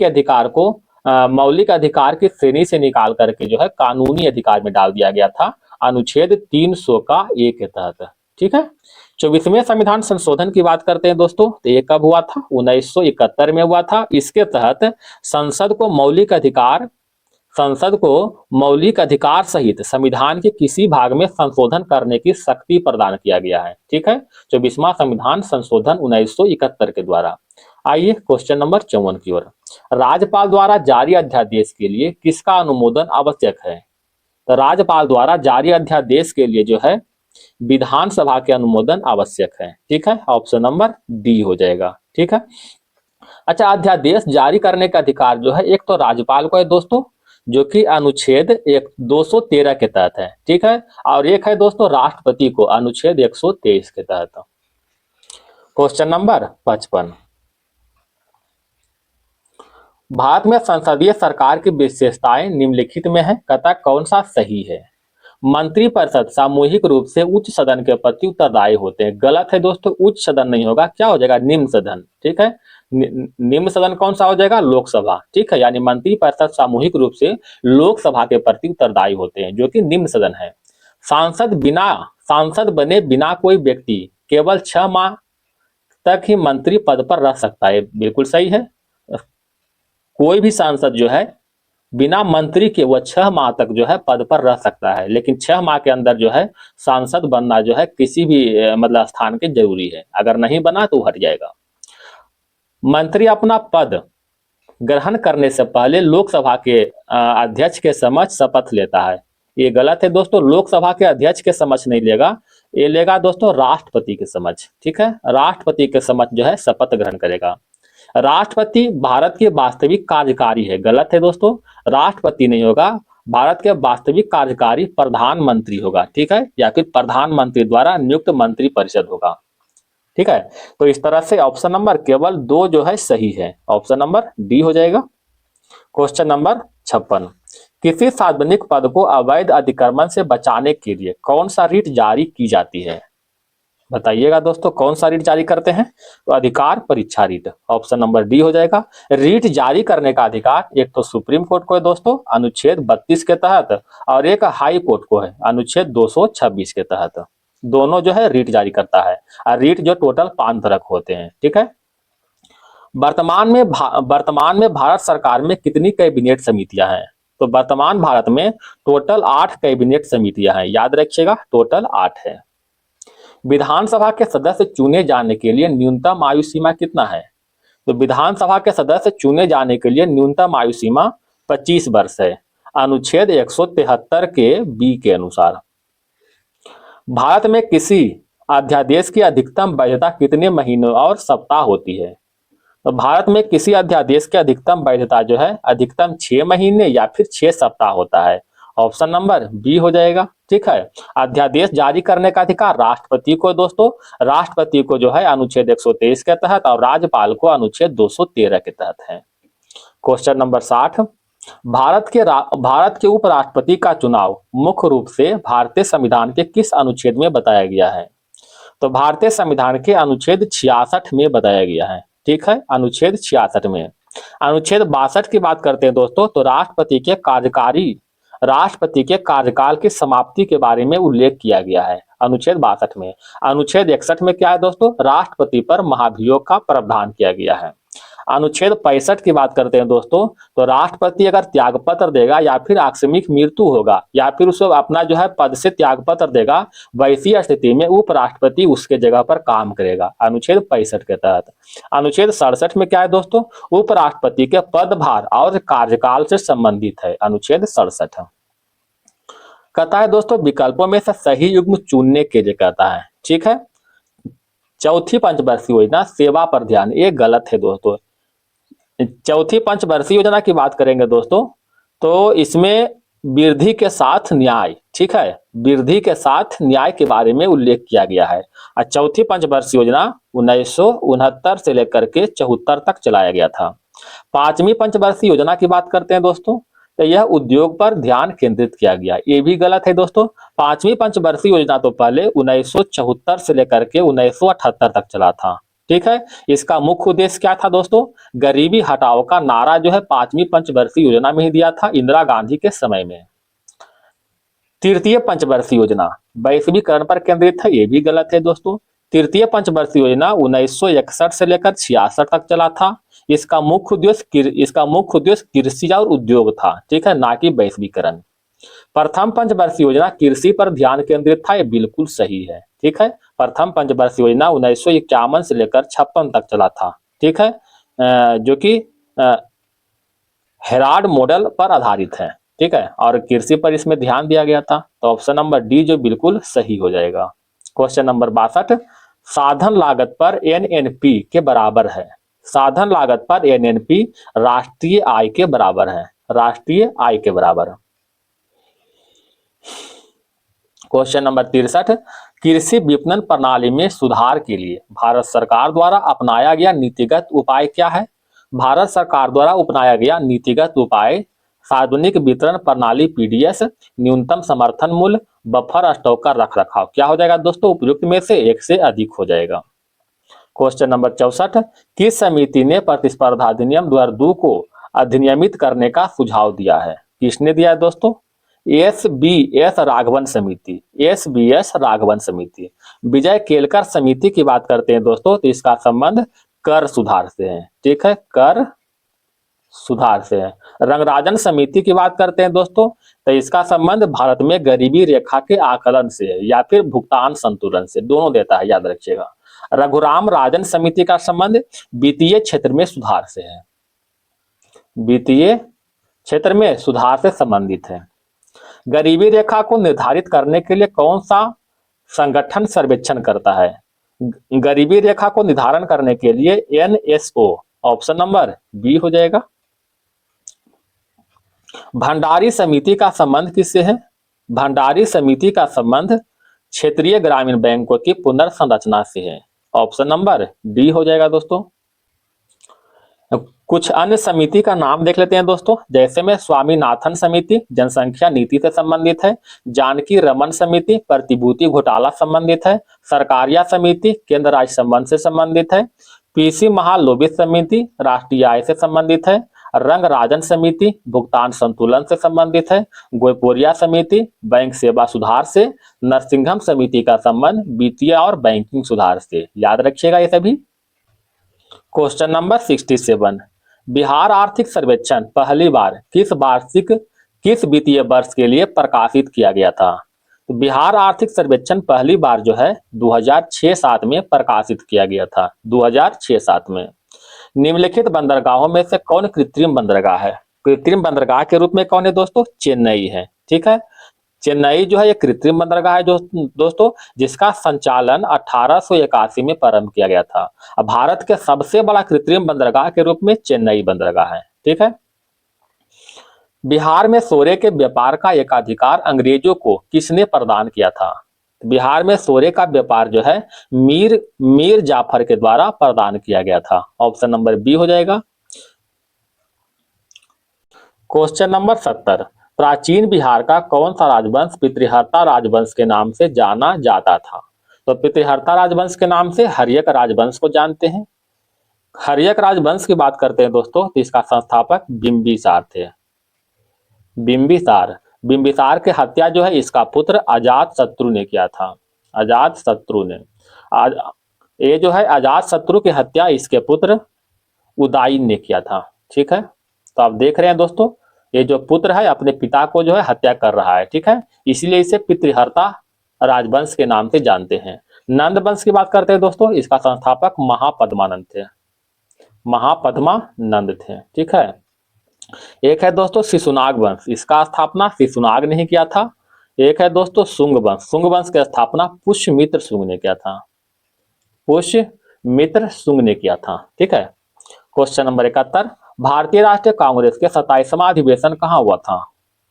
अधिकार को मौलिक अधिकार की श्रेणी से निकाल करके जो है कानूनी अधिकार में डाल दिया गया था, अनुच्छेद 300 का ए के तहत, ठीक है। 24वें संविधान संशोधन की बात करते हैं दोस्तों, तो ये कब हुआ था? 1971 में हुआ था। इसके तहत संसद को मौलिक अधिकार सहित संविधान के किसी भाग में संशोधन करने की शक्ति प्रदान किया गया है, ठीक है। 24वां संविधान संशोधन 1971 के द्वारा। आइए क्वेश्चन नंबर 54 की ओर। राज्यपाल द्वारा जारी अध्यादेश के लिए किसका अनुमोदन आवश्यक है? तो राज्यपाल द्वारा जारी अध्यादेश के लिए जो है विधानसभा के अनुमोदन आवश्यक है, ठीक है, ऑप्शन नंबर डी हो जाएगा, ठीक है। अच्छा, अध्यादेश जारी करने का अधिकार जो है एक तो राज्यपाल को है दोस्तों, जो कि अनुच्छेद 213 के तहत है, ठीक है, और एक है दोस्तों राष्ट्रपति को, अनुच्छेद 123 के तहत। Question number 55। भारत में संसदीय सरकार की विशेषताएं निम्नलिखित में है, कतः कौन सा सही है? मंत्रिपरिषद सामूहिक रूप से उच्च सदन के प्रति उत्तरदायी होते हैं। गलत है दोस्तों, उच्च सदन नहीं होगा, क्या हो जाएगा? निम्न सदन, ठीक है। निम्न सदन कौन सा हो जाएगा? लोकसभा, ठीक है, यानी मंत्रिपरिषद सामूहिक रूप से लोकसभा के प्रति उत्तरदायी होते हैं, जो कि निम्न सदन है। सांसद बने बिना कोई व्यक्ति केवल 6 माह तक ही मंत्री पद पर रह सकता है, बिल्कुल सही है। कोई भी सांसद जो है बिना मंत्री के वह 6 माह तक जो है पद पर रह सकता है, लेकिन 6 माह के अंदर जो है सांसद बनना जो है किसी भी मतलब स्थान के जरूरी है, अगर नहीं बना तो हट जाएगा। मंत्री अपना पद ग्रहण करने से पहले लोकसभा के अध्यक्ष के समक्ष शपथ लेता है। ये गलत है दोस्तों, लोकसभा के अध्यक्ष के समक्ष नहीं लेगा, ये लेगा दोस्तों राष्ट्रपति के समक्ष, ठीक है, राष्ट्रपति के समक्ष जो है शपथ ग्रहण करेगा। राष्ट्रपति भारत के वास्तविक कार्यकारी है, गलत है दोस्तों, राष्ट्रपति नहीं होगा, भारत के वास्तविक कार्यकारी प्रधानमंत्री होगा, ठीक है, या फिर प्रधानमंत्री द्वारा नियुक्त मंत्री परिषद होगा, ठीक है। तो इस तरह से ऑप्शन नंबर केवल 2 जो है सही है, ऑप्शन नंबर डी हो जाएगा। Question number 56। किसी सार्वजनिक पद को अवैध अतिक्रमण से बचाने के लिए कौन सा रिट जारी की जाती है? बताइएगा दोस्तों, कौन सा रीट जारी करते हैं? तो अधिकार परीक्षा रीट, ऑप्शन नंबर डी हो जाएगा। रीट जारी करने का अधिकार एक तो सुप्रीम कोर्ट को है दोस्तों, अनुच्छेद 32 के तहत, और एक हाई कोर्ट को है, अनुच्छेद 226 के तहत। दोनों जो है रीट जारी करता है, और रीट जो टोटल 5 तरह होते हैं, ठीक है। वर्तमान में भारत सरकार में कितनी कैबिनेट समितियां हैं? तो वर्तमान भारत में टोटल 8 कैबिनेट समितियां हैं, याद रखिएगा, टोटल 8 है। विधानसभा के सदस्य चुने जाने के लिए न्यूनतम आयु सीमा कितना है? तो विधानसभा के सदस्य चुने जाने के लिए न्यूनतम आयु सीमा 25 वर्ष है, अनुच्छेद 173 के बी के अनुसार। भारत में किसी अध्यादेश की अधिकतम वैधता कितने महीनों और सप्ताह होती है? तो भारत में किसी अध्यादेश की अधिकतम वैधता जो है अधिकतम 6 महीने या फिर 6 सप्ताह होता है, ऑप्शन नंबर बी हो जाएगा, ठीक है। अध्यादेश जारी करने का अधिकार राष्ट्रपति को दोस्तों, राष्ट्रपति को जो है अनुच्छेद 123 के तहत, और राज्यपाल को अनुच्छेद 213 के तहत है। Question number 60। भारत के उपराष्ट्रपति का चुनाव मुख्य रूप से भारतीय संविधान के किस अनुच्छेद में बताया गया है? तो भारतीय संविधान के अनुच्छेद 66 में बताया गया है, ठीक है, अनुच्छेद 66 में। अनुच्छेद 62 की बात करते हैं दोस्तों, तो राष्ट्रपति के कार्यकाल की समाप्ति के बारे में उल्लेख किया गया है, अनुच्छेद 62 में। अनुच्छेद 61 में क्या है दोस्तों? राष्ट्रपति पर महाभियोग का प्रावधान किया गया है। अनुच्छेद 65 की बात करते हैं दोस्तों, तो राष्ट्रपति अगर त्यागपत्र देगा या फिर आकस्मिक मृत्यु होगा या फिर उसको अपना जो है पद से त्यागपत्र देगा, वैसी स्थिति में उपराष्ट्रपति उसके जगह पर काम करेगा, अनुच्छेद 65 के तहत। अनुच्छेद 67 में क्या है दोस्तों, उपराष्ट्रपति के पदभार और कार्यकाल से संबंधित है, अनुच्छेद 67। कहता है दोस्तों विकल्पों में से सही युग्म चुनने के लिए कहता है, ठीक है। चौथी पंचवर्षीय योजना सेवा पर ध्यान, ये गलत है दोस्तों। चौथी पंचवर्षीय योजना की बात करेंगे दोस्तों, तो इसमें वृद्धि के साथ न्याय, ठीक है, वृद्धि के साथ न्याय के बारे में उल्लेख किया गया है। और चौथी पंचवर्षीय योजना 1969 से लेकर के 74 तक चलाया गया था। पांचवी पंचवर्षीय योजना की बात करते हैं दोस्तों, तो यह उद्योग पर ध्यान केंद्रित किया गया, ये भी गलत है दोस्तों। पांचवी पंचवर्षीय योजना तो पहले 1974 से लेकर के 1978 तक चला था, ठीक है। इसका मुख्य उद्देश्य क्या था दोस्तों, गरीबी हटाओ का नारा जो है पांचवी पंचवर्षीय योजना में ही दिया था, इंदिरा गांधी के समय में। तृतीय पंचवर्षीय योजना वैश्वीकरण पर केंद्रित है, ये भी गलत है दोस्तों। तृतीय पंचवर्षीय योजना 1961 से लेकर 66 तक चला था। इसका मुख्य उद्देश्य कृषि और उद्योग था, ठीक है, ना कि वैश्वीकरण। प्रथम पंचवर्षीय योजना कृषि पर ध्यान केंद्रित था, ये बिल्कुल सही है, ठीक है। प्रथम पंचवर्षीय योजना 1951 से लेकर 56 तक चला था, ठीक है, जो कि हेराल्ड मॉडल पर आधारित है, ठीक है, और कृषि पर इसमें ध्यान दिया गया था। तो ऑप्शन नंबर डी जो बिल्कुल सही हो जाएगा। क्वेश्चन नंबर 62, साधन लागत पर एनएनपी के बराबर है। साधन लागत पर एनएनपी राष्ट्रीय आय के बराबर है, राष्ट्रीय आय के बराबर। क्वेश्चन नंबर 63, कृषि विपणन प्रणाली में सुधार के लिए भारत सरकार द्वारा अपनाया गया नीतिगत उपाय क्या है। भारत सरकार द्वारा अपनाया गया नीतिगत उपाय सार्वजनिक वितरण प्रणाली पीडीएस, न्यूनतम समर्थन मूल्य, बफर स्टॉक का रखरखाव। क्या हो जाएगा दोस्तों, उपयुक्त में से एक से अधिक हो जाएगा। क्वेश्चन नंबर 64, किस समिति ने प्रतिस्पर्धा अधिनियम 2002 को अधिनियमित करने का सुझाव दिया है। किसने दिया है दोस्तों, एस राघवन समिति, एस राघवन समिति। विजय केलकर समिति की बात करते हैं दोस्तों, तो इसका संबंध कर सुधार से है, ठीक है, कर सुधार से है। रंगराजन समिति की बात करते हैं दोस्तों, तो इसका संबंध भारत में गरीबी रेखा के आकलन से है या फिर भुगतान संतुलन से, दोनों देता है, याद रखिएगा। रघुराम राजन समिति का संबंध वित्तीय क्षेत्र में सुधार से है, वित्तीय क्षेत्र में सुधार से संबंधित है। गरीबी रेखा को निर्धारित करने के लिए कौन सा संगठन सर्वेक्षण करता है। गरीबी रेखा को निर्धारण करने के लिए एनएसओ, ऑप्शन नंबर बी हो जाएगा। भंडारी समिति का संबंध किससे है। भंडारी समिति का संबंध क्षेत्रीय ग्रामीण बैंकों की पुनर्संरचना से है, ऑप्शन नंबर डी हो जाएगा दोस्तों। कुछ अन्य समिति का नाम देख लेते हैं दोस्तों, जैसे में स्वामीनाथन समिति जनसंख्या नीति से संबंधित है, जानकी रमन समिति प्रतिभूति घोटाला संबंधित है, सरकारिया समिति केंद्र राज्य संबंध से संबंधित है, पीसी महालोबित समिति राष्ट्रीय आय से संबंधित है, रंगराजन समिति भुगतान संतुलन से संबंधित है, गोयकोरिया समिति बैंक सेवा सुधार से, नरसिंघम समिति का संबंध वित्तीय और बैंकिंग सुधार से। याद रखिएगा ये सभी। क्वेश्चन नंबर 67, बिहार आर्थिक सर्वेक्षण पहली बार किस वित्तीय वर्ष के लिए प्रकाशित किया गया था। तो बिहार आर्थिक सर्वेक्षण पहली बार जो है 2006-07 में प्रकाशित किया गया था, 2006-07 में। निम्नलिखित बंदरगाहों में से कौन कृत्रिम बंदरगाह है। कृत्रिम बंदरगाह के रूप में कौन है दोस्तों, चेन्नई है, ठीक है। चेन्नई जो है ये कृत्रिम बंदरगाह है जो दोस्तों, जिसका संचालन 1881 में प्रारंभ किया गया था। अब भारत के सबसे बड़ा कृत्रिम बंदरगाह के रूप में चेन्नई बंदरगाह है, ठीक है। बिहार में सोरे के व्यापार का एकाधिकार अंग्रेजों को किसने प्रदान किया था। बिहार में सोरे का व्यापार जो है मीर जाफर के द्वारा प्रदान किया गया था, ऑप्शन नंबर बी हो जाएगा। क्वेश्चन नंबर 70, प्राचीन बिहार का कौन सा राजवंश पितृहर्ता राजवंश के नाम से जाना जाता था। तो पितृहर्ता राजवंश के नाम से हर्यक राजवंश को जानते हैं। हर्यक राजवंश की बात करते हैं दोस्तों, तो इसका संस्थापक बिंबिसार थे। बिंबिसार की हत्या जो है इसका पुत्र अजात शत्रु ने किया था, अजात शत्रु ने। ये जो है अजात शत्रु की हत्या इसके पुत्र उदाइन ने किया था। ठीक है, तो आप देख रहे हैं दोस्तों, ये जो पुत्र है अपने पिता को जो है हत्या कर रहा है। ठीक है, इसलिए इसे पितृहर्ता राजवंश के नाम से जानते हैं। नंद वंश की बात करते हैं दोस्तों, इसका संस्थापक महापद्मानंद थे, महापद्मानंद थे। ठीक है, एक है दोस्तों शिशुनाग वंश, इसका स्थापना शिशुनाग ने ही किया था। एक है दोस्तों शुंग वंश, शुंग वंश की स्थापना पुष्यमित्र शुंग ने किया था, पुष्यमित्र शुंग ने किया था। ठीक है, क्वेश्चन नंबर 71, भारतीय राष्ट्रीय कांग्रेस के 27वां अधिवेशन कहाँ हुआ था?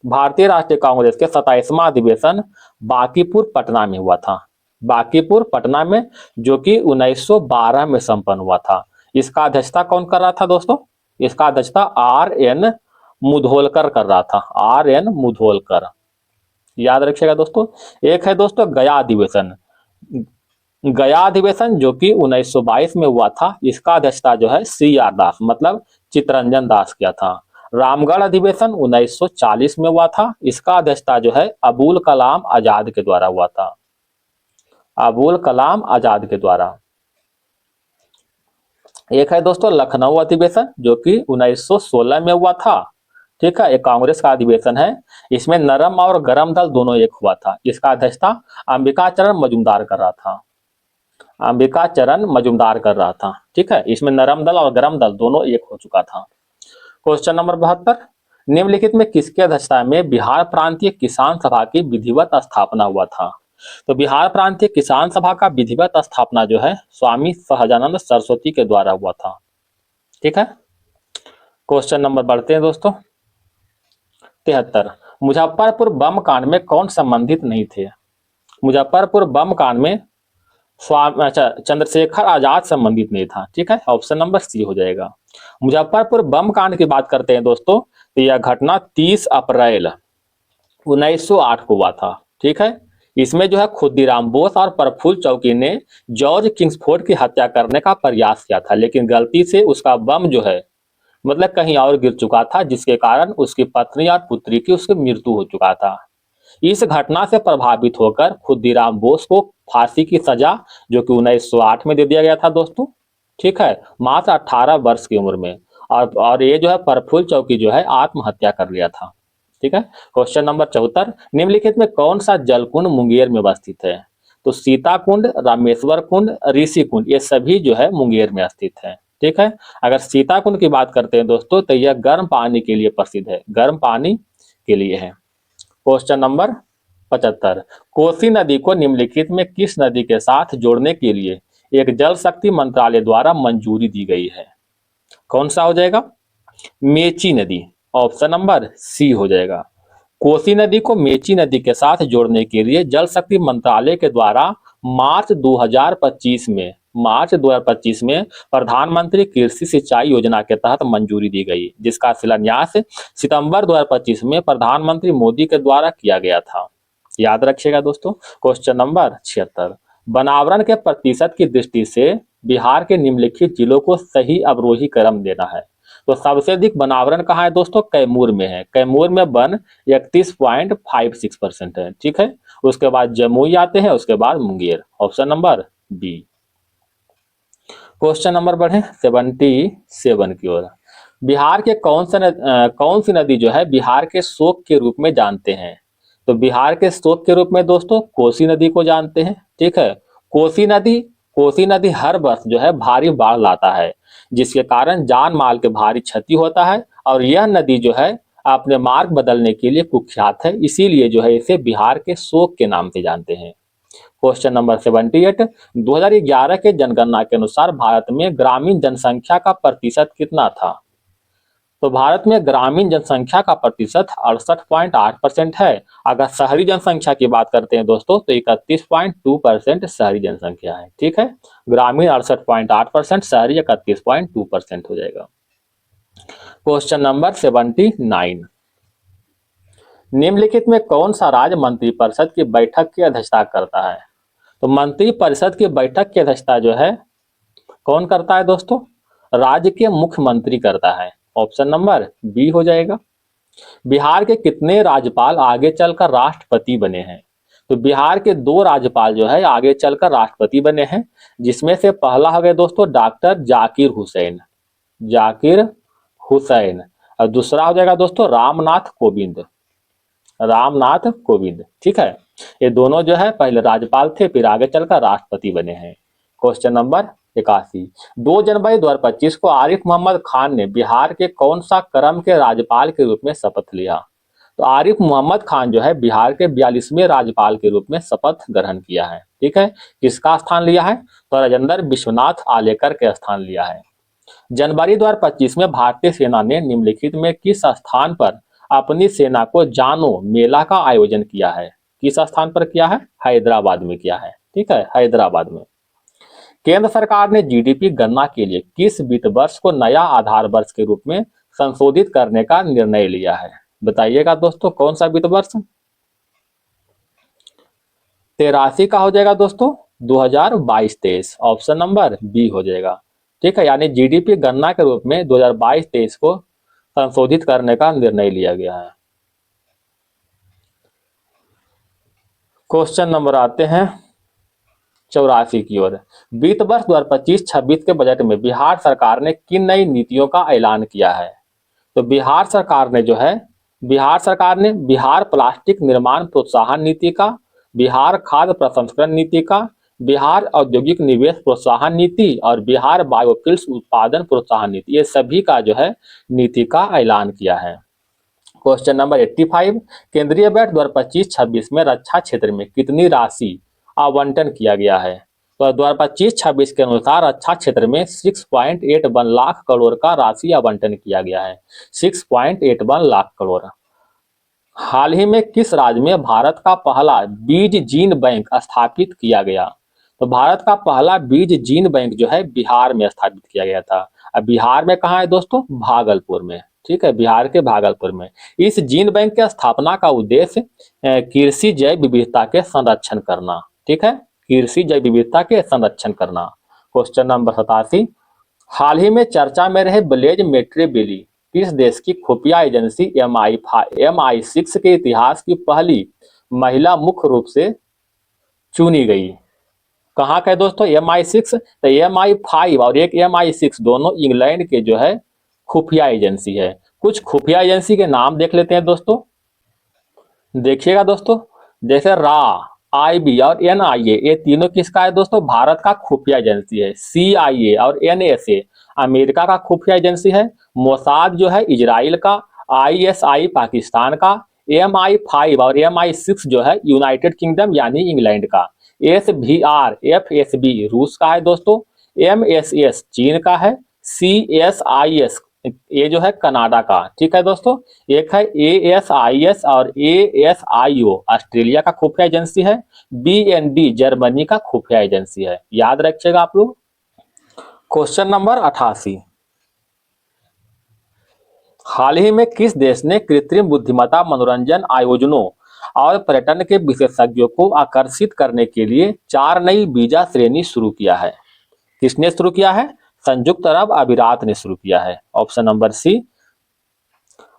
भारतीय राष्ट्रीय कांग्रेस के 27वां अधिवेशन बांकीपुर पटना में हुआ था, बांकीपुर पटना में, जो कि 1912 में संपन्न हुआ था। इसका अध्यक्षता कौन कर रहा था दोस्तों? इसका अध्यक्षता R.N. मुधोलकर कर रहा था, R.N. मुधोलकर, याद रखिएगा दोस्तों। एक है दोस्तों गया अधिवेशन, गया अधिवेशन जो कि 1922 में हुआ था, इसका अध्यक्षता जो है C.R. दास मतलब चित्तरंजन दास किया था। रामगढ़ अधिवेशन 1940 में हुआ था, इसका अध्यक्षता जो है अबुल कलाम आजाद के द्वारा हुआ था, अबुल कलाम आजाद के द्वारा। एक है दोस्तों लखनऊ अधिवेशन जो कि 1916 में हुआ था। ठीक है, एक कांग्रेस का अधिवेशन है, इसमें नरम और गरम दल दोनों एक हुआ था। इसका अध्यक्षता अंबिका चरण मजूमदार कर रहा था, अंबिका चरण मजूमदार कर रहा था। ठीक है, इसमें नरम दल और गरम दल दोनों एक हो चुका था। क्वेश्चन नंबर 72, निम्नलिखित में किसके अध्यक्षता में बिहार प्रांतीय किसान सभा की विधिवत स्थापना हुआ था? तो बिहार प्रांतीय किसान सभा का विधिवत स्थापना जो है स्वामी सहजानंद सरस्वती के द्वारा हुआ था। ठीक है, क्वेश्चन नंबर बढ़ते हैं दोस्तों 73, मुजफ्फरपुर बम कांड में कौन संबंधित नहीं थे? मुजफ्फरपुर बम कांड में चंद्रशेखर आजाद संबंधित नहीं था। ठीक है, ऑप्शन नंबर सी हो जाएगा। मुजफ्फरपुर बम कांड की बात करते हैं दोस्तों, तो यह घटना 30 अप्रैल 1908 को हुआ था। ठीक है, इसमें जो है खुदीराम बोस और प्रफुल्ल चौकी ने जॉर्ज किंग्सफोर्ड की हत्या करने का प्रयास किया था, लेकिन गलती से उसका बम जो है मतलब कहीं और गिर चुका था, जिसके कारण उसकी पत्नी और पुत्री की उसकी मृत्यु हो चुका था। इस घटना से प्रभावित होकर खुदीराम बोस को फांसी की सजा जो कि 1908 में दे दिया गया था दोस्तों। ठीक है, मात्र 18 वर्ष की उम्र में, और ये जो है प्रफुल्ल चौकी जो है आत्महत्या कर लिया था। ठीक है, क्वेश्चन नंबर 74, निम्नलिखित में कौन सा जलकुंड मुंगेर में अवस्थित है? तो सीता कुंड, रामेश्वर कुंड, ऋषि कुंड, ये सभी जो है मुंगेर में स्थित है। ठीक है, अगर सीता कुंड की बात करते हैं दोस्तों, तो यह गर्म पानी के लिए प्रसिद्ध है, गर्म पानी के लिए है। क्वेश्चन नंबर 75, कोसी नदी को निम्नलिखित में किस नदी के साथ जोड़ने के लिए एक जल शक्ति मंत्रालय द्वारा मंजूरी दी गई है? कौन सा हो जाएगा? मेची नदी, ऑप्शन नंबर सी हो जाएगा। कोसी नदी को मेची नदी के साथ जोड़ने के लिए जल शक्ति मंत्रालय के द्वारा मार्च 2025 में प्रधानमंत्री कृषि सिंचाई योजना के तहत मंजूरी दी गई, जिसका शिलान्यास सितंबर 2025 में प्रधानमंत्री मोदी के द्वारा किया गया था। याद रखिएगा दोस्तों। क्वेश्चन नंबर 76, वनावरण के प्रतिशत की दृष्टि से बिहार के निम्नलिखित जिलों को सही अवरोही क्रम देना है। तो सबसे अधिक वनावरण कहाँ है दोस्तों? कैमूर में है, कैमूर में वन 31.56% है। ठीक है, उसके बाद जमुई आते हैं, उसके बाद Munger, option number B. Question number बढ़े 77 की ओर, बिहार के कौन सी नदी जो है बिहार के शोक के रूप में जानते हैं? तो बिहार के शोक के रूप में दोस्तों कोसी नदी को जानते हैं। ठीक है, कोसी नदी हर वर्ष जो है भारी बाढ़ लाता है, जिसके कारण जान माल के भारी क्षति होता है, और यह नदी जो है अपने मार्ग बदलने के लिए कुख्यात है, इसीलिए जो है इसे बिहार के शोक के नाम से जानते हैं। क्वेश्चन नंबर 78, 2011 के जनगणना के अनुसार भारत में ग्रामीण जनसंख्या का प्रतिशत कितना था? तो भारत में ग्रामीण जनसंख्या का प्रतिशत 68.8% है। अगर शहरी जनसंख्या की बात करते हैं दोस्तों, तो 31.2% शहरी जनसंख्या है। ठीक है, ग्रामीण 68.8%, शहरी 31.2% हो जाएगा। क्वेश्चन नंबर 79, निम्नलिखित में कौन सा राज्य मंत्रिपरिषद की बैठक की अध्यक्षता करता है? तो मंत्रिपरिषद की बैठक की अध्यक्षता जो है कौन करता है दोस्तों? राज्य के मुख्यमंत्री करता है, ऑप्शन नंबर बी हो जाएगा। बिहार के कितने राज्यपाल आगे चलकर राष्ट्रपति बने हैं? तो बिहार के 2 राज्यपाल जो है आगे चलकर राष्ट्रपति बने हैं, जिसमें से पहला हो गया दोस्तों डॉक्टर जाकिर हुसैन, जाकिर हुसैन। और दूसरा हो जाएगा दोस्तों रामनाथ कोविंद, रामनाथ कोविंद। ठीक है, ये दोनों जो है पहले राज्यपाल थे, फिर आगे चलकर राष्ट्रपति बने हैं। क्वेश्चन नंबर 81, 2 जनवरी 2025 को आरिफ मोहम्मद खान ने बिहार के कौन सा क्रम के राज्यपाल के रूप में शपथ लिया? तो आरिफ मोहम्मद खान जो है बिहार के 42वें राज्यपाल के रूप में शपथ ग्रहण किया है। ठीक है, किसका स्थान लिया है? तो राजेंद्र विश्वनाथ आलेकर के स्थान लिया है। जनवरी 2025 में भारतीय सेना ने निम्नलिखित में किस स्थान पर अपनी सेना को जानो मेला का आयोजन किया है? किस स्थान पर किया है? हैदराबाद में किया है। ठीक है, हैदराबाद में। केंद्र सरकार ने जीडीपी गणना के लिए किस वित्त वर्ष को नया आधार वर्ष के रूप में संशोधित करने का निर्णय लिया है? बताइएगा दोस्तों, कौन सा वित्त वर्ष? 83 का हो जाएगा दोस्तों 2022-23, ऑप्शन नंबर बी हो जाएगा। ठीक है, यानी जीडीपी गणना के रूप में 2022-23 को संशोधित करने का निर्णय लिया गया है। क्वेश्चन नंबर आते हैं 84 की ओर। वित्त वर्ष 2025-26 के बजट में बिहार सरकार ने किन नई नीतियों का ऐलान किया है? तो बिहार सरकार ने जो है, बिहार सरकार ने बिहार प्लास्टिक निर्माण प्रोत्साहन नीति का, बिहार खाद्य प्रसंस्करण नीति का, बिहार औद्योगिक निवेश प्रोत्साहन नीति और बिहार बायोफ्यूल्स उत्पादन प्रोत्साहन नीति, ये सभी का जो है नीति का ऐलान किया है। क्वेश्चन नंबर 85, केंद्रीय बजट 2025-26 में रक्षा क्षेत्र में कितनी राशि आवंटन किया गया है? तो 2025-26 के अनुसार रक्षा क्षेत्र में 6.81 लाख करोड़ का राशि आवंटन किया गया है। 6.81 लाख करोड़। हाल ही में किस राज्य में भारत का पहला बीज जीन बैंक स्थापित किया गया? तो भारत का पहला बीज जीन बैंक जो है बिहार में स्थापित किया गया था। अब बिहार में कहाँ है दोस्तों? भागलपुर में। ठीक है, बिहार के भागलपुर में। इस जीन बैंक की स्थापना का उद्देश्य कृषि जैव विविधता के संरक्षण करना। ठीक है, कृषि जैव विविधता के संरक्षण करना। क्वेश्चन नंबर 87, हाल ही में चर्चा में रहे ब्लेज मेट्रेबिली किस देश की खुफिया एजेंसी MI6 के इतिहास की पहली महिला मुख्य रूप से चुनी गई? कहाँ का है दोस्तों MI6? तो MI5 और एक MI6 दोनों इंग्लैंड के जो है खुफिया एजेंसी है। कुछ खुफिया एजेंसी के नाम देख लेते हैं दोस्तों, देखिएगा दोस्तों, जैसे IB और NIA, ये तीनों किसका है दोस्तों? भारत का खुफिया एजेंसी है। CIA और NSA अमेरिका का खुफिया एजेंसी है। मोसाद जो है इजराइल का, ISI पाकिस्तान का, MI5 और MI6 जो है यूनाइटेड किंगडम यानी इंग्लैंड का, SVR FSB रूस का है दोस्तों, MSS चीन का है, CSIS ये जो है कनाडा का। ठीक है दोस्तों, एक है ASIS और ASIO ऑस्ट्रेलिया का खुफिया एजेंसी है, BND जर्मनी का खुफिया एजेंसी है। याद रखिएगा आप लोग। क्वेश्चन नंबर 88, हाल ही में किस देश ने कृत्रिम बुद्धिमत्ता मनोरंजन आयोजनों और पर्यटन के विशेषज्ञों को आकर्षित करने के लिए 4 नई वीजा श्रेणी शुरू किया है? किसने शुरू किया है? संयुक्त अरब अमीरात ने शुरू किया है। Option number C.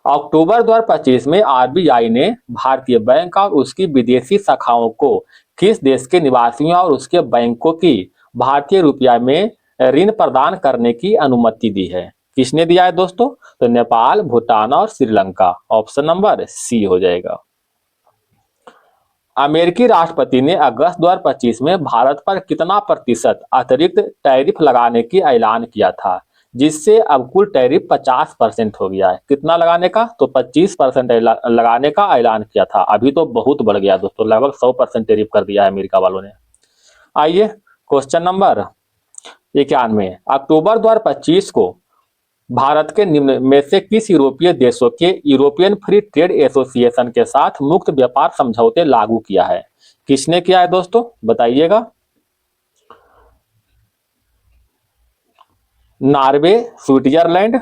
अक्टूबर 2025 में RBI ने भारतीय बैंक और उसकी विदेशी शाखाओं को किस देश के निवासियों और उसके बैंकों की भारतीय रुपया में ऋण प्रदान करने की अनुमति दी है? किसने दिया है दोस्तों? तो नेपाल, भूटान और श्रीलंका। ऑप्शन नंबर सी हो जाएगा। अमेरिकी राष्ट्रपति ने अगस्त 2025 में भारत पर कितना प्रतिशत अतिरिक्त टैरिफ लगाने की ऐलान किया था, जिससे अब कुल टैरिफ 50% हो गया है? कितना लगाने का? तो 25% लगाने का ऐलान किया था। अभी तो बहुत बढ़ गया दोस्तों, लगभग 100% टैरिफ कर दिया है अमेरिका वालों ने। आइए क्वेश्चन नंबर 91, अक्टूबर 2025 को भारत के निम्न में से किस यूरोपीय देशों के यूरोपियन फ्री ट्रेड एसोसिएशन के साथ मुक्त व्यापार समझौते लागू किया है? किसने किया है दोस्तों? बताइएगा। नॉर्वे, स्विट्जरलैंड,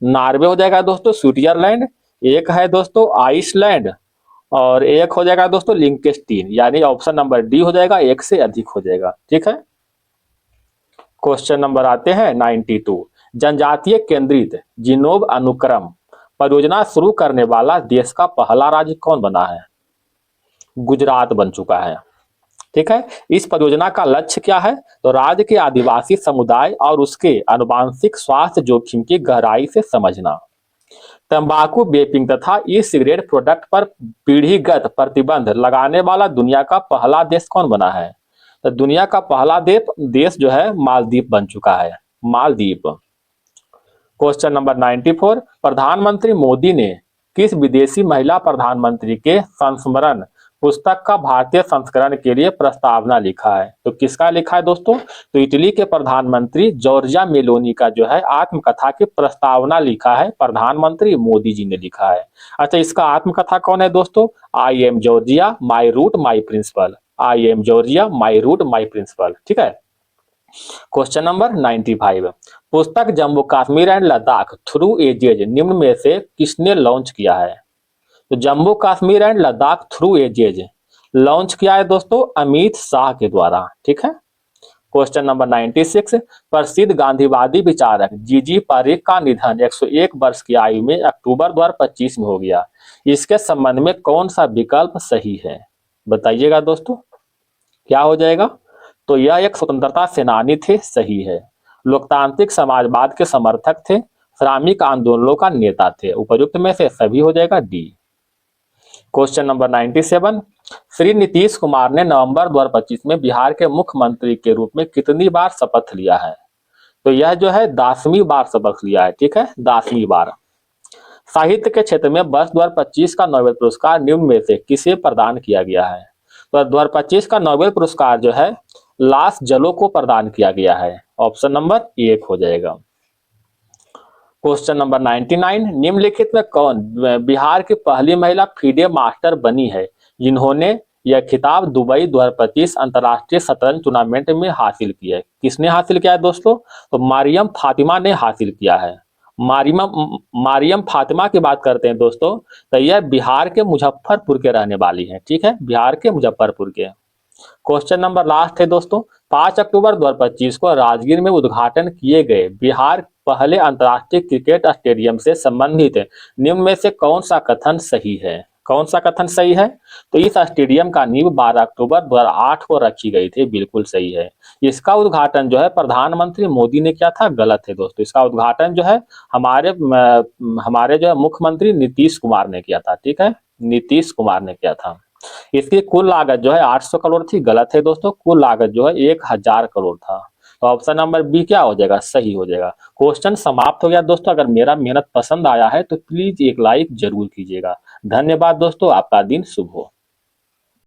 नॉर्वे हो जाएगा दोस्तों स्विट्जरलैंड, एक है दोस्तों आइसलैंड और एक हो जाएगा दोस्तों लिंकेस्टीन, यानी ऑप्शन नंबर डी हो जाएगा, एक से अधिक हो जाएगा। ठीक है, क्वेश्चन नंबर आते हैं 92, जनजातीय केंद्रित जीनोम अनुक्रम परियोजना शुरू करने वाला देश का पहला राज्य कौन बना है? गुजरात बन चुका है। ठीक है। इस परियोजना का लक्ष्य क्या है? तो राज्य के आदिवासी समुदाय और उसके आनुवांशिक स्वास्थ्य जोखिम की गहराई से समझना। तंबाकू, वेपिंग तथा ई सिगरेट प्रोडक्ट पर पीढ़ीगत प्रतिबंध लगाने वाला दुनिया का पहला देश कौन बना है? तो दुनिया का पहला देश जो है मालदीव बन चुका है, मालदीव। क्वेश्चन नंबर 94, प्रधानमंत्री मोदी ने किस विदेशी महिला प्रधानमंत्री के संस्मरण पुस्तक का भारतीय संस्करण के लिए प्रस्तावना लिखा है? तो किसका लिखा है दोस्तों? तो इटली के प्रधानमंत्री जॉर्जिया मेलोनी का जो है आत्मकथा की प्रस्तावना लिखा है, प्रधानमंत्री मोदी जी ने लिखा है। अच्छा, इसका आत्मकथा कौन है दोस्तों? I am Georgia, my root my principle. I am Georgia, my root my principle. ठीक है। क्वेश्चन नंबर 95, पुस्तक Jammu Kashmir and Ladakh through ages निम्न में से किसने लॉन्च किया है? तो Jammu Kashmir and Ladakh through ages launch किया है दोस्तों अमित शाह के द्वारा। ठीक है। क्वेश्चन नंबर 96, प्रसिद्ध गांधीवादी विचारक जीजी पारेख का निधन 101 वर्ष की आयु में अक्टूबर 2025 में हो गया। इसके संबंध में कौन सा विकल्प सही है? बताइएगा दोस्तों, क्या हो जाएगा? तो यह एक स्वतंत्रता सेनानी थे, सही है। लोकतांत्रिक समाजवाद के समर्थक थे, श्रमिक आंदोलनों का नेता थे। उपयुक्त में से सभी हो जाएगा D. Question number 97, Shri Nitish Kumar ने नवंबर 2025 में बिहार के मुख्यमंत्री के रूप में कितनी बार शपथ लिया है? तो यह जो है 10वीं बार शपथ लिया है। ठीक है, 10वीं बार। साहित्य के क्षेत्र में वर्ष 2025 का नोबेल पुरस्कार निम्न में से किसे प्रदान किया गया है? तो 2025 का नोबेल पुरस्कार जो है लास जलो को प्रदान किया गया है। ऑप्शन नंबर 1 हो जाएगा। क्वेश्चन नंबर 99, निम्नलिखित में कौन बिहार की पहली महिला फीडे मास्टर बनी है जिन्होंने यह खिताब दुबई 2025 अंतर्राष्ट्रीय शतरंज टूर्नामेंट में हासिल किया है? किसने हासिल किया है दोस्तों? तो मारियम फातिमा ने हासिल किया है। मारियम फातिमा की बात करते हैं दोस्तों, तो यह बिहार के मुजफ्फरपुर के रहने वाली है। ठीक है, बिहार के मुजफ्फरपुर के। क्वेश्चन नंबर लास्ट है दोस्तों, 5 अक्टूबर 2025 को राजगीर में उद्घाटन किए गए बिहार पहले अंतर्राष्ट्रीय क्रिकेट स्टेडियम से संबंधित निम्न में से कौन सा कथन सही है? कौन सा कथन सही है? तो इस स्टेडियम का नींव 12 अक्टूबर 2008 को रखी गई थी। बिल्कुल सही है। इसका उद्घाटन जो है प्रधानमंत्री मोदी ने किया था? गलत है दोस्तों। इसका उद्घाटन जो है हमारे जो है मुख्यमंत्री नीतीश कुमार ने किया था। ठीक है, नीतीश कुमार ने किया था। इसकी कुल लागत जो है 800 करोड़ थी। गलत है दोस्तों, कुल लागत जो है 1000 करोड़ था। तो ऑप्शन नंबर बी क्या हो जाएगा? सही हो जाएगा। क्वेश्चन समाप्त हो गया दोस्तों। अगर मेरा मेहनत पसंद आया है तो प्लीज एक लाइक जरूर कीजिएगा। धन्यवाद दोस्तों, आपका दिन शुभ हो।